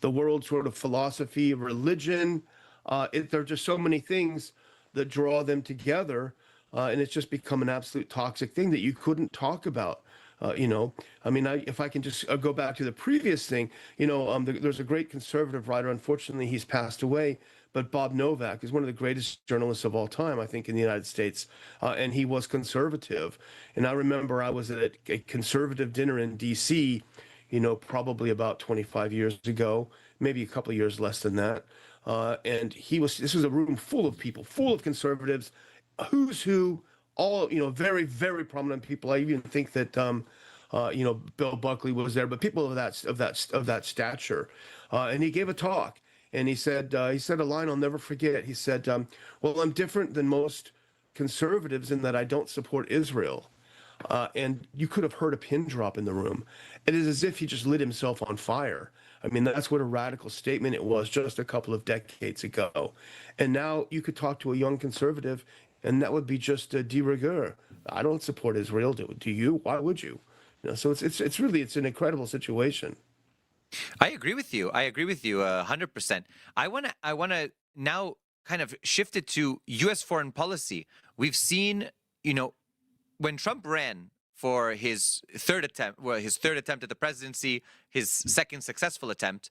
the world sort of philosophy, religion. There are just so many things that draw them together, and it's just become an absolute toxic thing that you couldn't talk about. I mean, if I can just go back to the previous thing, there's a great conservative writer. Unfortunately, he's passed away, but Bob Novak is one of the greatest journalists of all time, I think, in the United States, and he was conservative. And I remember I was at a conservative dinner in D.C., probably about 25 years ago, maybe a couple of years less than that. And this was a room full of people, full of conservatives, who's who, all, very, very prominent people. I even think that, Bill Buckley was there, but people of that stature. And he gave a talk, and he said a line I'll never forget. He said, "Well, I'm different than most conservatives in that I don't support Israel." And you could have heard a pin drop in the room. It is as if he just lit himself on fire. I mean, that's what a radical statement it was just a couple of decades ago. And now you could talk to a young conservative, and that would be just a de rigueur. I don't support Israel. Do you? Why would you? So it's really an incredible situation. I agree with you. 100%. I wanna now kind of shift it to U.S. foreign policy. We've seen, when Trump ran for his third attempt at the presidency, his second successful attempt,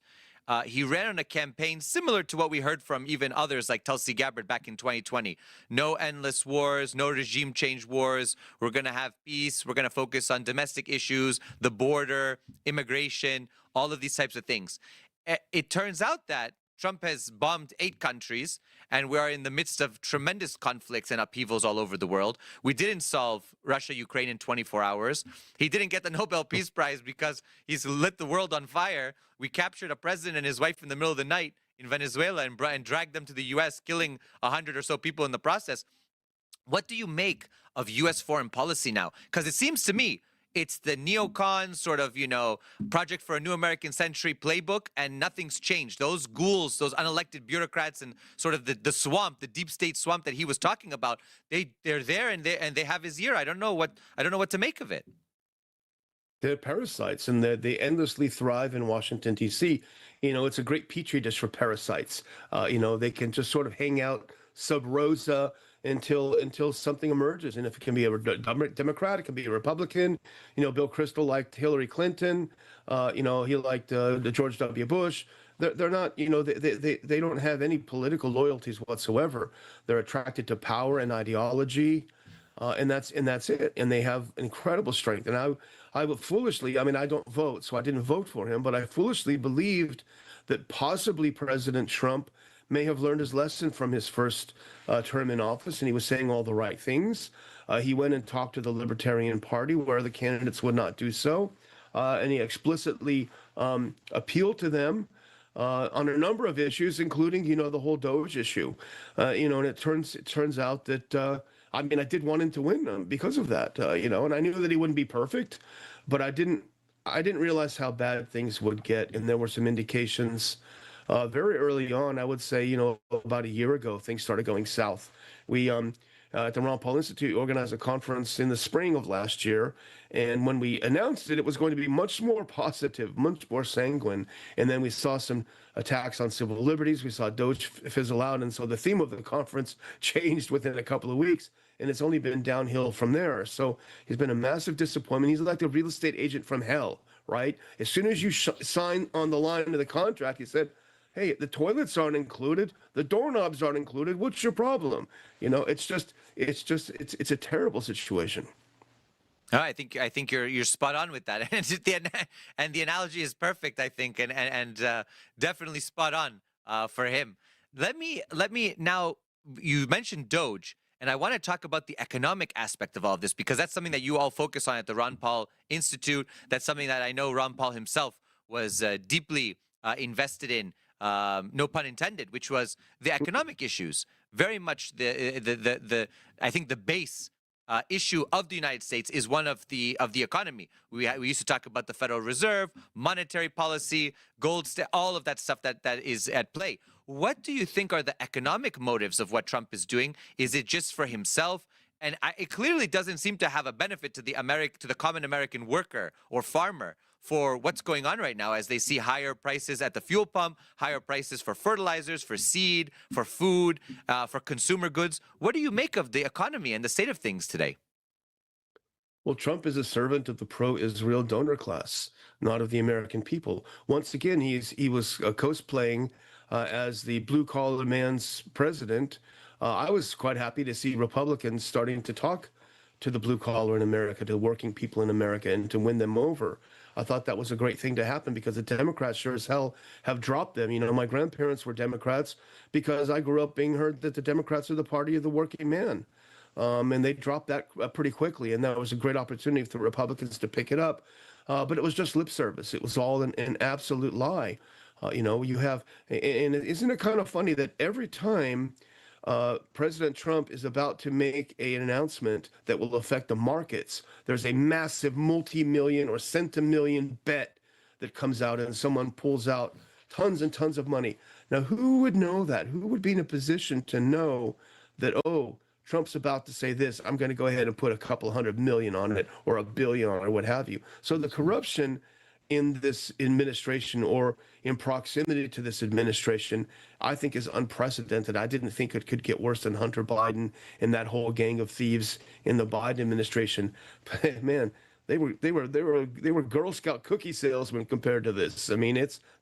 he ran on a campaign similar to what we heard from even others like Tulsi Gabbard back in 2020. No endless wars, no regime change wars. We're going to have peace. We're going to focus on domestic issues, the border, immigration, all of these types of things. It turns out that Trump has bombed 8 countries, and we are in the midst of tremendous conflicts and upheavals all over the world. We didn't solve Russia-Ukraine in 24 hours. He didn't get the Nobel Peace Prize because he's lit the world on fire. We captured a president and his wife in the middle of the night in Venezuela and dragged them to the U.S., killing 100 or so people in the process. What do you make of U.S. foreign policy now? Because it seems to me it's the neocon sort of, project for a new American century playbook, and nothing's changed. Those ghouls, those unelected bureaucrats, and sort of the swamp, the deep state swamp that he was talking about, they're there and they have his ear. I don't know what to make of it. They're parasites, and they endlessly thrive in Washington, D.C. It's a great petri dish for parasites. They can just sort of hang out sub rosa until something emerges. And if it can be a Democrat, it can be a Republican. Bill Kristol liked Hillary Clinton. He liked George W. Bush. They're not, they don't have any political loyalties whatsoever. They're attracted to power and ideology. And that's it. And they have incredible strength. And I would foolishly, I don't vote, so I didn't vote for him, but I foolishly believed that possibly President Trump may have learned his lesson from his first term in office, and he was saying all the right things. He went and talked to the Libertarian Party, where the candidates would not do so, and he explicitly appealed to them on a number of issues, including, the whole Doge issue. And it turns out that I did want him to win because of that, and I knew that he wouldn't be perfect, but I didn't realize how bad things would get, and there were some indications. Very early on, I would say, about a year ago, things started going south. We, at the Ron Paul Institute, organized a conference in the spring of last year. And when we announced it, it was going to be much more positive, much more sanguine. And then we saw some attacks on civil liberties. We saw Doge fizzle out. And so the theme of the conference changed within a couple of weeks. And it's only been downhill from there. So he's been a massive disappointment. He's like a real estate agent from hell, right? As soon as you sign on the line of the contract, he said, hey, the toilets aren't included, the doorknobs aren't included. What's your problem? It's a terrible situation. I think you're spot on with that, and the analogy is perfect. I think, and definitely spot on for him. Let me now. You mentioned Doge, and I want to talk about the economic aspect of all of this, because that's something that you all focus on at the Ron Paul Institute. That's something that I know Ron Paul himself was deeply invested in. No pun intended, which was the economic issues. Very much the I think the base issue of the United States is one of the economy. We used to talk about the Federal Reserve, monetary policy, gold, all of that stuff that is at play. What do you think are the economic motives of what Trump is doing? Is it just for himself? And it clearly doesn't seem to have a benefit to the common American worker or farmer for what's going on right now, as they see higher prices at the fuel pump, higher prices for fertilizers, for seed, for food, for consumer goods. What do you make of the economy and the state of things today? Well, Trump is a servant of the pro-Israel donor class, not of the American people. Once again, he was cosplaying as the blue-collar man's president. I was quite happy to see Republicans starting to talk to the blue collar in America, to working people in America, and to win them over. I thought that was a great thing to happen, because the Democrats sure as hell have dropped them. My grandparents were Democrats because I grew up being heard that the Democrats are the party of the working man. And they dropped that pretty quickly. And that was a great opportunity for the Republicans to pick it up. But it was just lip service. It was all an absolute lie. You have, and isn't it kind of funny that every time President Trump is about to make an announcement that will affect the markets, there's a massive multi-million or centimillion bet that comes out, and someone pulls out tons and tons of money. Now, who would know that? Who would be in a position to know that, oh, Trump's about to say this, I'm going to go ahead and put a couple $100 million on it, or $1 billion on it, or what have you. So the corruption in this administration, or in proximity to this administration, I think is unprecedented. I didn't think it could get worse than Hunter Biden and that whole gang of thieves in the Biden administration. But man, they were Girl Scout cookie salesmen compared to this.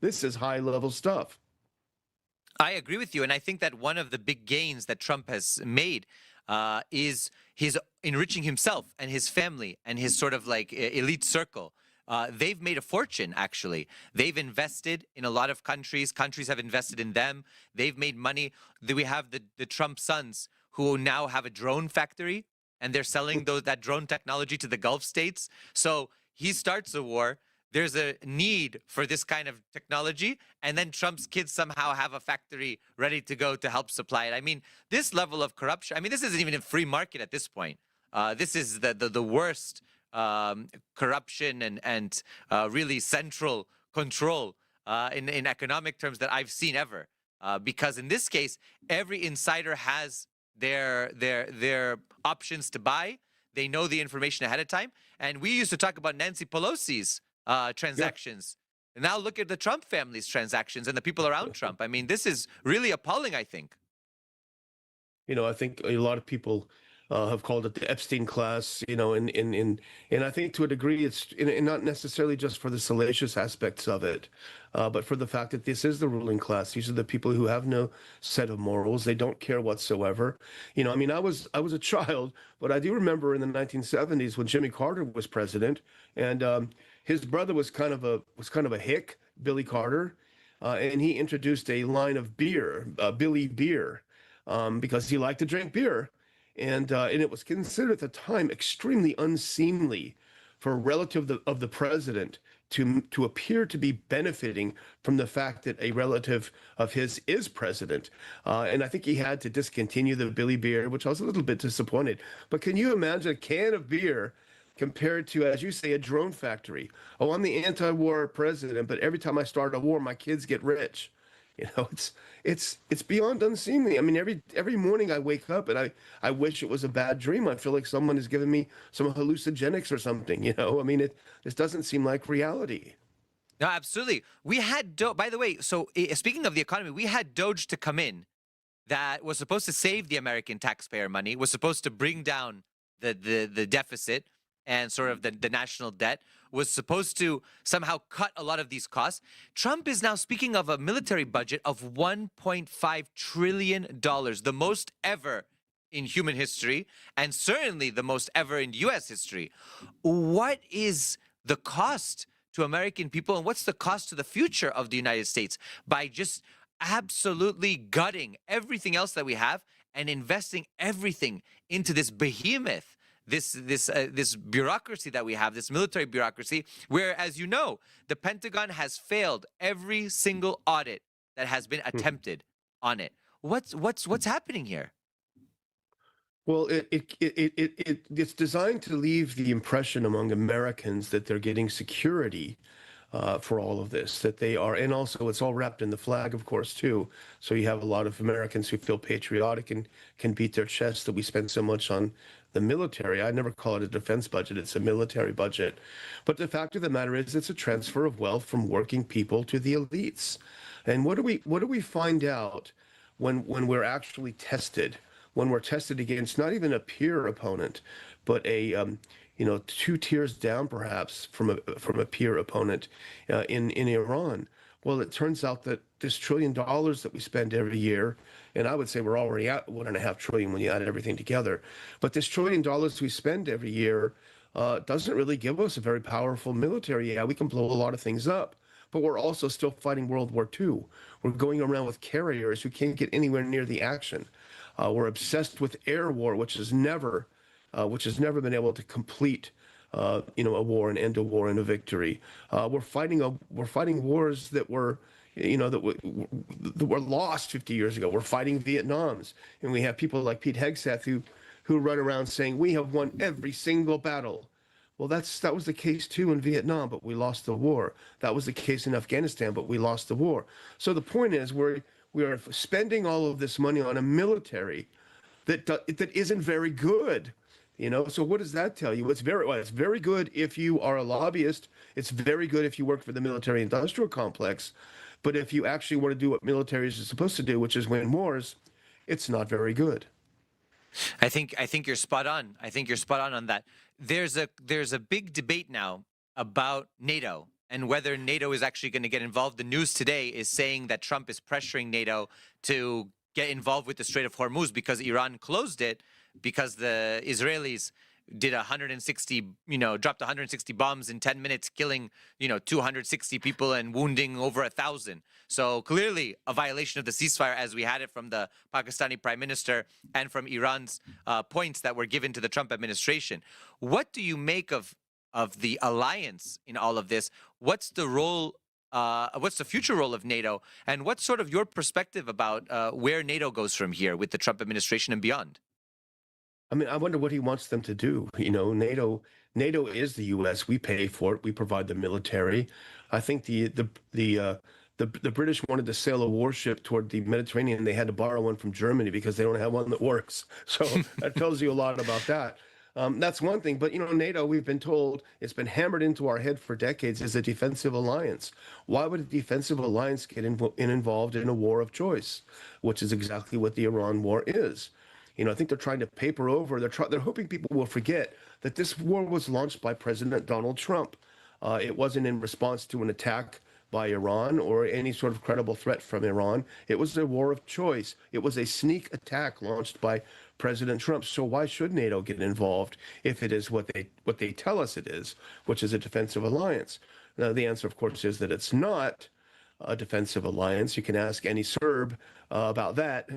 This is high level stuff. I agree with you, and I think that one of the big gains that Trump has made is his enriching himself and his family and his sort of like elite circle. they've made a fortune, actually. They've invested in a lot of countries. Countries have invested in them. They've made money. We have the Trump sons who now have a drone factory, and they're selling that drone technology to the Gulf states. So he starts a war. There's a need for this kind of technology, and then Trump's kids somehow have a factory ready to go to help supply it. I mean, this level of corruption, I mean, this isn't even a free market at this point. This is the worst corruption and really central control in economic terms that I've seen ever. Because in this case, every insider has their options to buy. They know the information ahead of time. And we used to talk about Nancy Pelosi's transactions. And now look at the Trump family's transactions and the people around Trump. I mean, this is really appalling, I think. I think a lot of people have called it the Epstein class, and I think to a degree it's and not necessarily just for the salacious aspects of it, but for the fact that this is the ruling class. These are the people who have no set of morals. They don't care whatsoever. I mean, I was a child, but I do remember in the 1970s when Jimmy Carter was president, and his brother was kind of a hick, Billy Carter, and he introduced a line of beer, Billy Beer, because he liked to drink beer. And it was considered at the time extremely unseemly for a relative of the president to appear to be benefiting from the fact that a relative of his is president. And I think he had to discontinue the Billy Beer, which I was a little bit disappointed. But can you imagine a can of beer compared to, as you say, a drone factory? Oh, I'm the anti-war president, but every time I start a war, my kids get rich. It's beyond unseemly. I mean, every morning I wake up and I wish it was a bad dream. I feel like someone is giving me some hallucinogenics or something. I mean, this doesn't seem like reality. No, absolutely. We had, by the way, so speaking of the economy, we had Doge to come in that was supposed to save the American taxpayer money, was supposed to bring down the deficit and sort of the national debt, was supposed to somehow cut a lot of these costs. Trump is now speaking of a military budget of $1.5 trillion, the most ever in human history, and certainly the most ever in U.S. history. What is the cost to American people, and what's the cost to the future of the United States by just absolutely gutting everything else that we have and investing everything into this behemoth, this bureaucracy that we have, this military bureaucracy, where, as you know, the Pentagon has failed every single audit that has been attempted on it. What's happening here? Well, it's designed to leave the impression among Americans that they're getting security for all of this, that they are, and also it's all wrapped in the flag, of course, too. So you have a lot of Americans who feel patriotic and can beat their chests that we spend so much on the military. I never call it a defense budget. It's a military budget. But the fact of the matter is it's a transfer of wealth from working people to the elites. And what do we find out when we're actually tested? When we're tested against not even a peer opponent, but a two tiers down perhaps from a peer opponent in Iran. Well, it turns out that this $1 trillion that we spend every year, and I would say we're already at $1.5 trillion when you add everything together, but this $1 trillion we spend every year doesn't really give us a very powerful military. Yeah, we can blow a lot of things up, but we're also still fighting World War II. We're going around with carriers who can't get anywhere near the action. We're obsessed with air war, which has never been able to complete a war and end a war and a victory. We're fighting wars that were lost 50 years ago. We're fighting Vietnams, and we have people like Pete Hegseth who run around saying we have won every single battle. Well, that was the case too in Vietnam, but we lost the war. That was the case in Afghanistan, but we lost the war. So the point is, we are spending all of this money on a military that isn't very good. So what does that tell you? It's very good if you are a lobbyist. It's very good if you work for the military industrial complex. But if you actually want to do what militaries are supposed to do, which is win wars, it's not very good. I think you're spot on. I think you're spot on that. There's a big debate now about NATO and whether NATO is actually going to get involved. The news today is saying that Trump is pressuring NATO to get involved with the Strait of Hormuz because Iran closed it, because the Israelis did 160, dropped 160 bombs in 10 minutes, killing, 260 people and wounding over 1,000. So clearly a violation of the ceasefire as we had it from the Pakistani prime minister and from Iran's points that were given to the Trump administration. What do you make of the alliance in all of this? What's the role? What's the future role of NATO? And what's sort of your perspective about where NATO goes from here with the Trump administration and beyond? I mean, I wonder what he wants them to do. NATO is the U.S. We pay for it. We provide the military. I think the British wanted to sail a warship toward the Mediterranean. They had to borrow one from Germany because they don't have one that works. So that tells you a lot about that. That's one thing. But, NATO, we've been told, it's been hammered into our head for decades, is a defensive alliance. Why would a defensive alliance get involved in a war of choice, which is exactly what the Iran war is? I think they're trying to paper over. They're hoping people will forget that this war was launched by President Donald Trump. It wasn't in response to an attack by Iran or any sort of credible threat from Iran. It was a war of choice. It was a sneak attack launched by President Trump. So why should NATO get involved if it is what they tell us it is, which is a defensive alliance? Now, the answer, of course, is that it's not a defensive alliance. You can ask any Serb about that,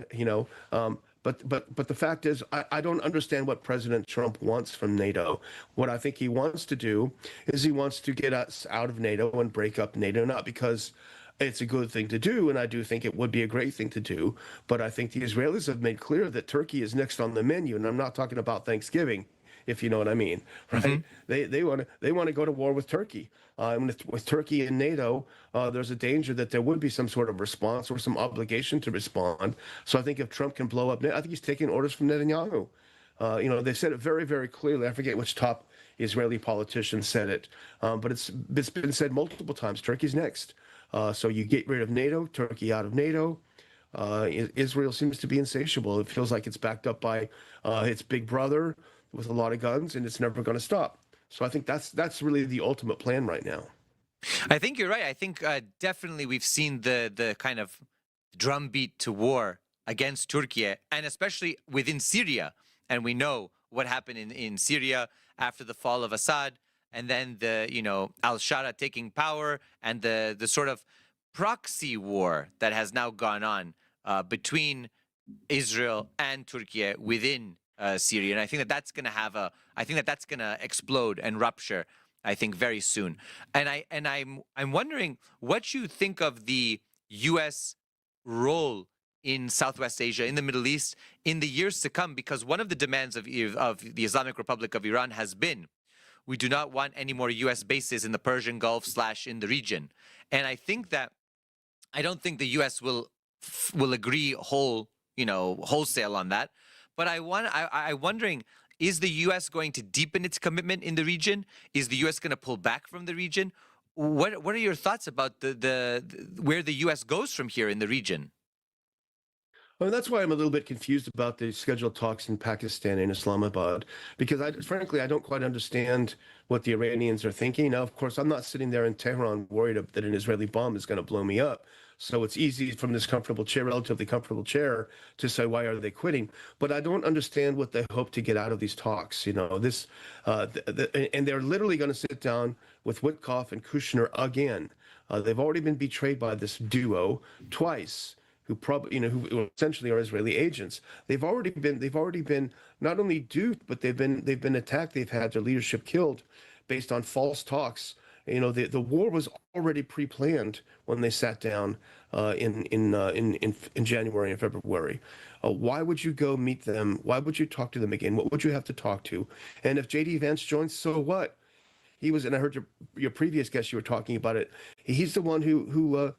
But the fact is, I don't understand what President Trump wants from NATO. What I think he wants to do is he wants to get us out of NATO and break up NATO, not because it's a good thing to do, and I do think it would be a great thing to do, but I think the Israelis have made clear that Turkey is next on the menu, and I'm not talking about Thanksgiving, if you know what I mean, right? Mm-hmm. They want to go to war with Turkey. With Turkey and NATO, there's a danger that there would be some sort of response or some obligation to respond. So I think if Trump can blow up, I think he's taking orders from Netanyahu. They said it very, very clearly. I forget which top Israeli politician said it, but it's been said multiple times. Turkey's next. So you get rid of NATO, Turkey out of NATO. Israel seems to be insatiable. It feels like it's backed up by its big brother with a lot of guns, and it's never going to stop. So I think that's really the ultimate plan right now. I think you're right. I think definitely we've seen the kind of drumbeat to war against Turkey, and especially within Syria. And we know what happened in Syria after the fall of Assad, and then the al-Shara taking power, and the sort of proxy war that has now gone on between Israel and Turkey within Syria. And I think that that's going to that's going to explode and rupture, I think, very soon. And I'm wondering what you think of the U.S. role in Southwest Asia, in the Middle East, in the years to come, because one of the demands of the Islamic Republic of Iran has been, we do not want any more U.S. bases in the Persian Gulf / in the region. And I think that I don't think the U.S. will agree wholesale on that. But I'm wondering, is the U.S. going to deepen its commitment in the region? Is the U.S. going to pull back from the region? What are your thoughts about the where the U.S. goes from here in the region? Well, that's why I'm a little bit confused about the scheduled talks in Pakistan and Islamabad, because frankly, I don't quite understand what the Iranians are thinking. Now, of course, I'm not sitting there in Tehran worried that an Israeli bomb is going to blow me up. So it's easy from this relatively comfortable chair, to say, why are they quitting? But I don't understand what they hope to get out of these talks. And they're literally going to sit down with Witkoff and Kushner again. They've already been betrayed by this duo twice, who probably, who essentially are Israeli agents. They've already been not only duped, but they've been attacked. They've had their leadership killed based on false talks. The war was already pre-planned when they sat down in January and February. Why would you go meet them? Why would you talk to them again? What would you have to talk to? And if J.D. Vance joins, so what? He was, and I heard your previous guest, you were talking about it. He's the one who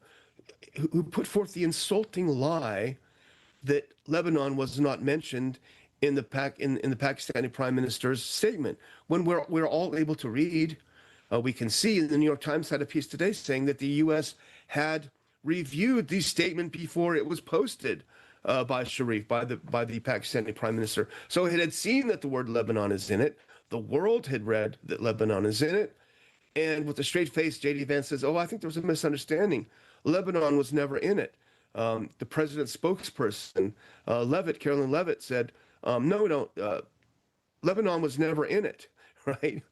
put forth the insulting lie that Lebanon was not mentioned in the Pakistani Prime Minister's statement. When we're all able to read. We can see the New York Times had a piece today saying that the U.S. had reviewed the statement before it was posted by Sharif, by the Pakistani Prime Minister. So it had seen that the word Lebanon is in it. The world had read that Lebanon is in it. And with a straight face, J.D. Vance says, I think there was a misunderstanding. Lebanon was never in it. The president's spokesperson, Carolyn Levitt, said, no, Lebanon was never in it, right?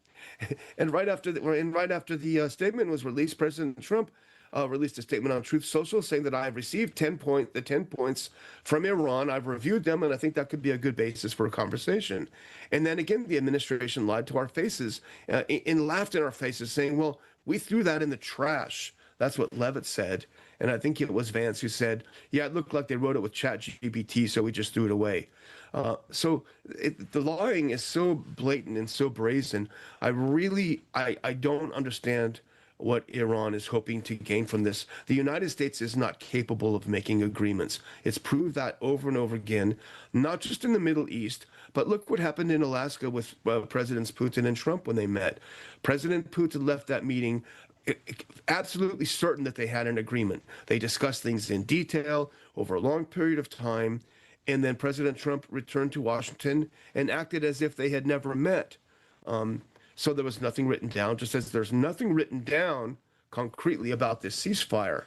And right after the statement was released, President Trump released a statement on Truth Social saying that I have received the 10 points from Iran. I've reviewed them, and I think that could be a good basis for a conversation. And then again, the administration lied to our faces and laughed in our faces, saying, well, we threw that in the trash. That's what Levitt said. And I think it was Vance who said, yeah, it looked like they wrote it with ChatGPT, so we just threw it away. The lying is so blatant and so brazen. I don't understand what Iran is hoping to gain from this. The United States is not capable of making agreements. It's proved that over and over again, not just in the Middle East, but look what happened in Alaska with Presidents Putin and Trump when they met. President Putin left that meeting absolutely certain that they had an agreement. They discussed things in detail over a long period of time, and then President Trump returned to Washington and acted as if they had never met. So there was nothing written down, just as there's nothing written down concretely about this ceasefire.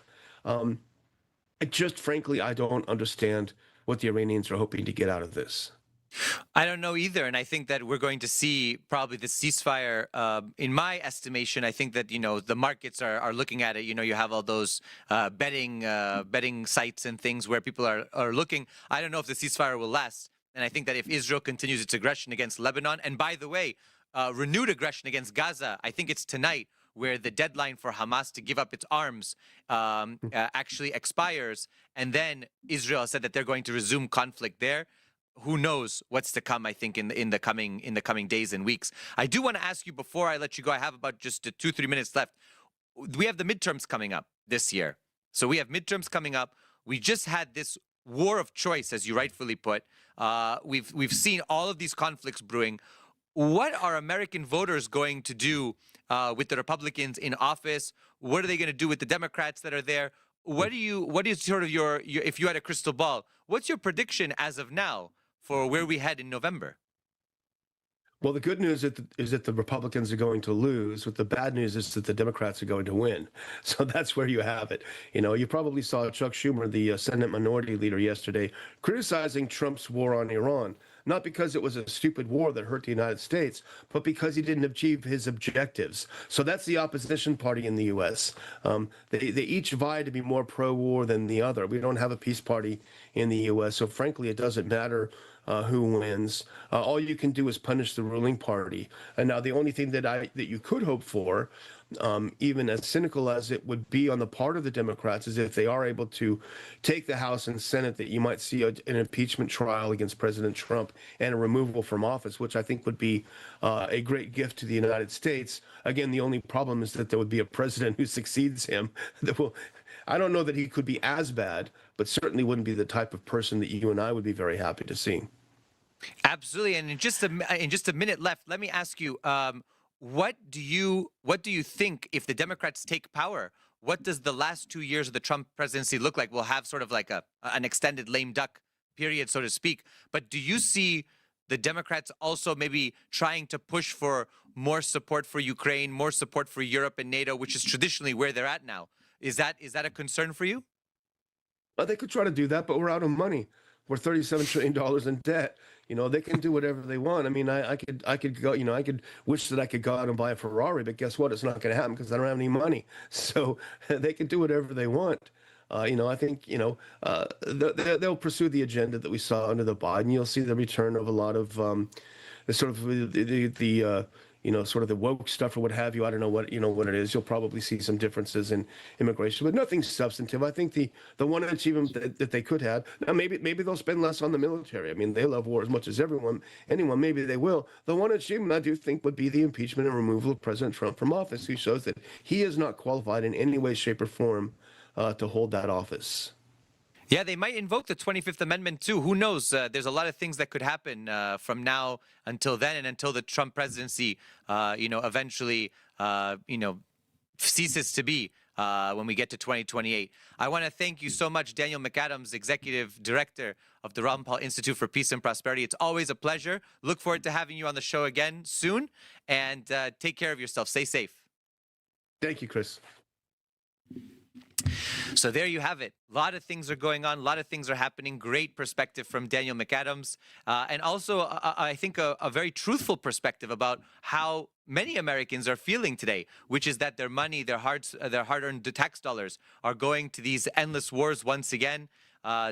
Frankly, I don't understand what the Iranians are hoping to get out of this. I don't know either, and I think that we're going to see probably the ceasefire. In my estimation, I think that the markets are looking at it. You have all those betting sites and things where people are looking. I don't know if the ceasefire will last, and I think that if Israel continues its aggression against Lebanon, and by the way, renewed aggression against Gaza, I think it's tonight where the deadline for Hamas to give up its arms actually expires, and then Israel said that they're going to resume conflict there. Who knows what's to come, I think, in the coming days and weeks. I do want to ask you before I let you go, I have about just 2-3 minutes left. We have the midterms coming up this year. So we have midterms coming up. We just had this war of choice, as you rightfully put. We've seen all of these conflicts brewing. What are American voters going to do with the Republicans in office? What are they going to do with the Democrats that are there? What is sort of your if you had a crystal ball, what's your prediction as of now for where we head in November? Well, the good news is that the Republicans are going to lose. But the bad news is that the Democrats are going to win. So that's where you have it. You probably saw Chuck Schumer, the Senate Minority Leader, yesterday criticizing Trump's war on Iran, not because it was a stupid war that hurt the United States, but because he didn't achieve his objectives. So that's the opposition party in the U.S. They each vie to be more pro-war than the other. We don't have a peace party in the U.S., so frankly, it doesn't matter who wins. All you can do is punish the ruling party. And now the only thing that you could hope for, even as cynical as it would be on the part of the Democrats, is if they are able to take the House and Senate, that you might see an impeachment trial against President Trump and a removal from office, which I think would be a great gift to the United States. Again, the only problem is that there would be a president who succeeds him that will. I don't know that he could be as bad, but certainly wouldn't be the type of person that you and I would be very happy to see. Absolutely. And in just a minute left, let me ask you, what do you think if the Democrats take power? What does the last 2 years of the Trump presidency look like? We'll have sort of like an extended lame duck period, so to speak. But do you see the Democrats also maybe trying to push for more support for Ukraine, more support for Europe and NATO, which is traditionally where they're at now? Is that a concern for you? Well, they could try to do that, but we're out of money. We're $37 trillion in debt. They can do whatever they want. I mean, I could go, I could wish that I could go out and buy a Ferrari, but guess what? It's not going to happen because I don't have any money. So they can do whatever they want. I think, they'll pursue the agenda that we saw under the Biden. You'll see the return of a lot of the sort of sort of the woke stuff or what have you. I don't know what it is. You'll probably see some differences in immigration, but nothing substantive. I think the one achievement that they could have, now maybe they'll spend less on the military. I mean, they love war as much as anyone. Maybe they will. The one achievement I do think would be the impeachment and removal of President Trump from office, who shows that he is not qualified in any way, shape, or form to hold that office. Yeah, they might invoke the 25th Amendment too. Who knows? There's a lot of things that could happen from now until then, and until the Trump presidency, eventually, ceases to be when we get to 2028. I want to thank you so much, Daniel McAdams, Executive Director of the Ron Paul Institute for Peace and Prosperity. It's always a pleasure. Look forward to having you on the show again soon, and take care of yourself. Stay safe. Thank you, Chris. So there you have it. A lot of things are going on. A lot of things are happening. Great perspective from Daniel McAdams. And also, I think, a very truthful perspective about how many Americans are feeling today, which is that their money, their hard-earned tax dollars are going to these endless wars once again,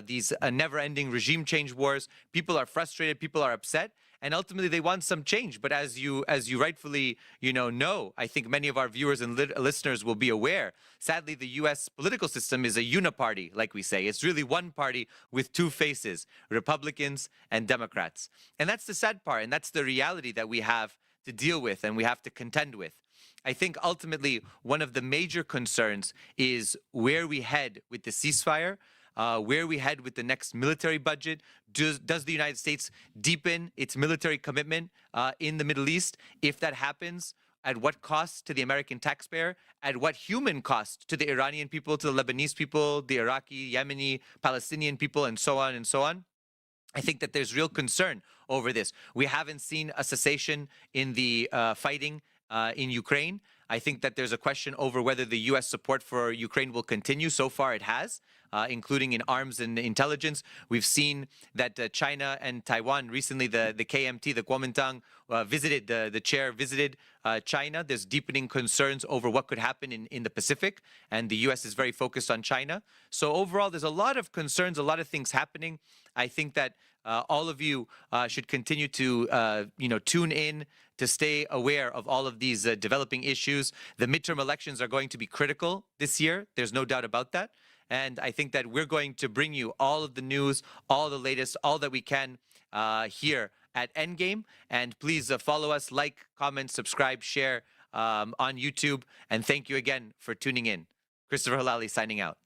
these never-ending regime change wars. People are frustrated. People are upset. And ultimately, they want some change. But as you rightfully know, I think many of our viewers and listeners will be aware. Sadly, the U.S. political system is a uniparty, like we say. It's really one party with two faces: Republicans and Democrats. And that's the sad part, and that's the reality that we have to deal with and we have to contend with. I think ultimately one of the major concerns is where we head with the ceasefire. Where we head with the next military budget. Does the United States deepen its military commitment in the Middle East? If that happens, at what cost to the American taxpayer? At what human cost to the Iranian people, to the Lebanese people, the Iraqi, Yemeni, Palestinian people, and so on and so on? I think that there's real concern over this. We haven't seen a cessation in the fighting in Ukraine. I think that there's a question over whether the U.S. support for Ukraine will continue. So far, it has, including in arms and intelligence. We've seen that China and Taiwan recently, the KMT, the Kuomintang, visited, the chair visited China. There's deepening concerns over what could happen in the Pacific, and the U.S. is very focused on China. So overall, there's a lot of concerns, a lot of things happening. I think that all of you should continue to, tune in, to stay aware of all of these developing issues. The midterm elections are going to be critical this year. There's no doubt about that. And I think that we're going to bring you all of the news, all the latest, all that we can here at Endgame. And please follow us, like, comment, subscribe, share on YouTube. And thank you again for tuning in. Christopher Halali signing out.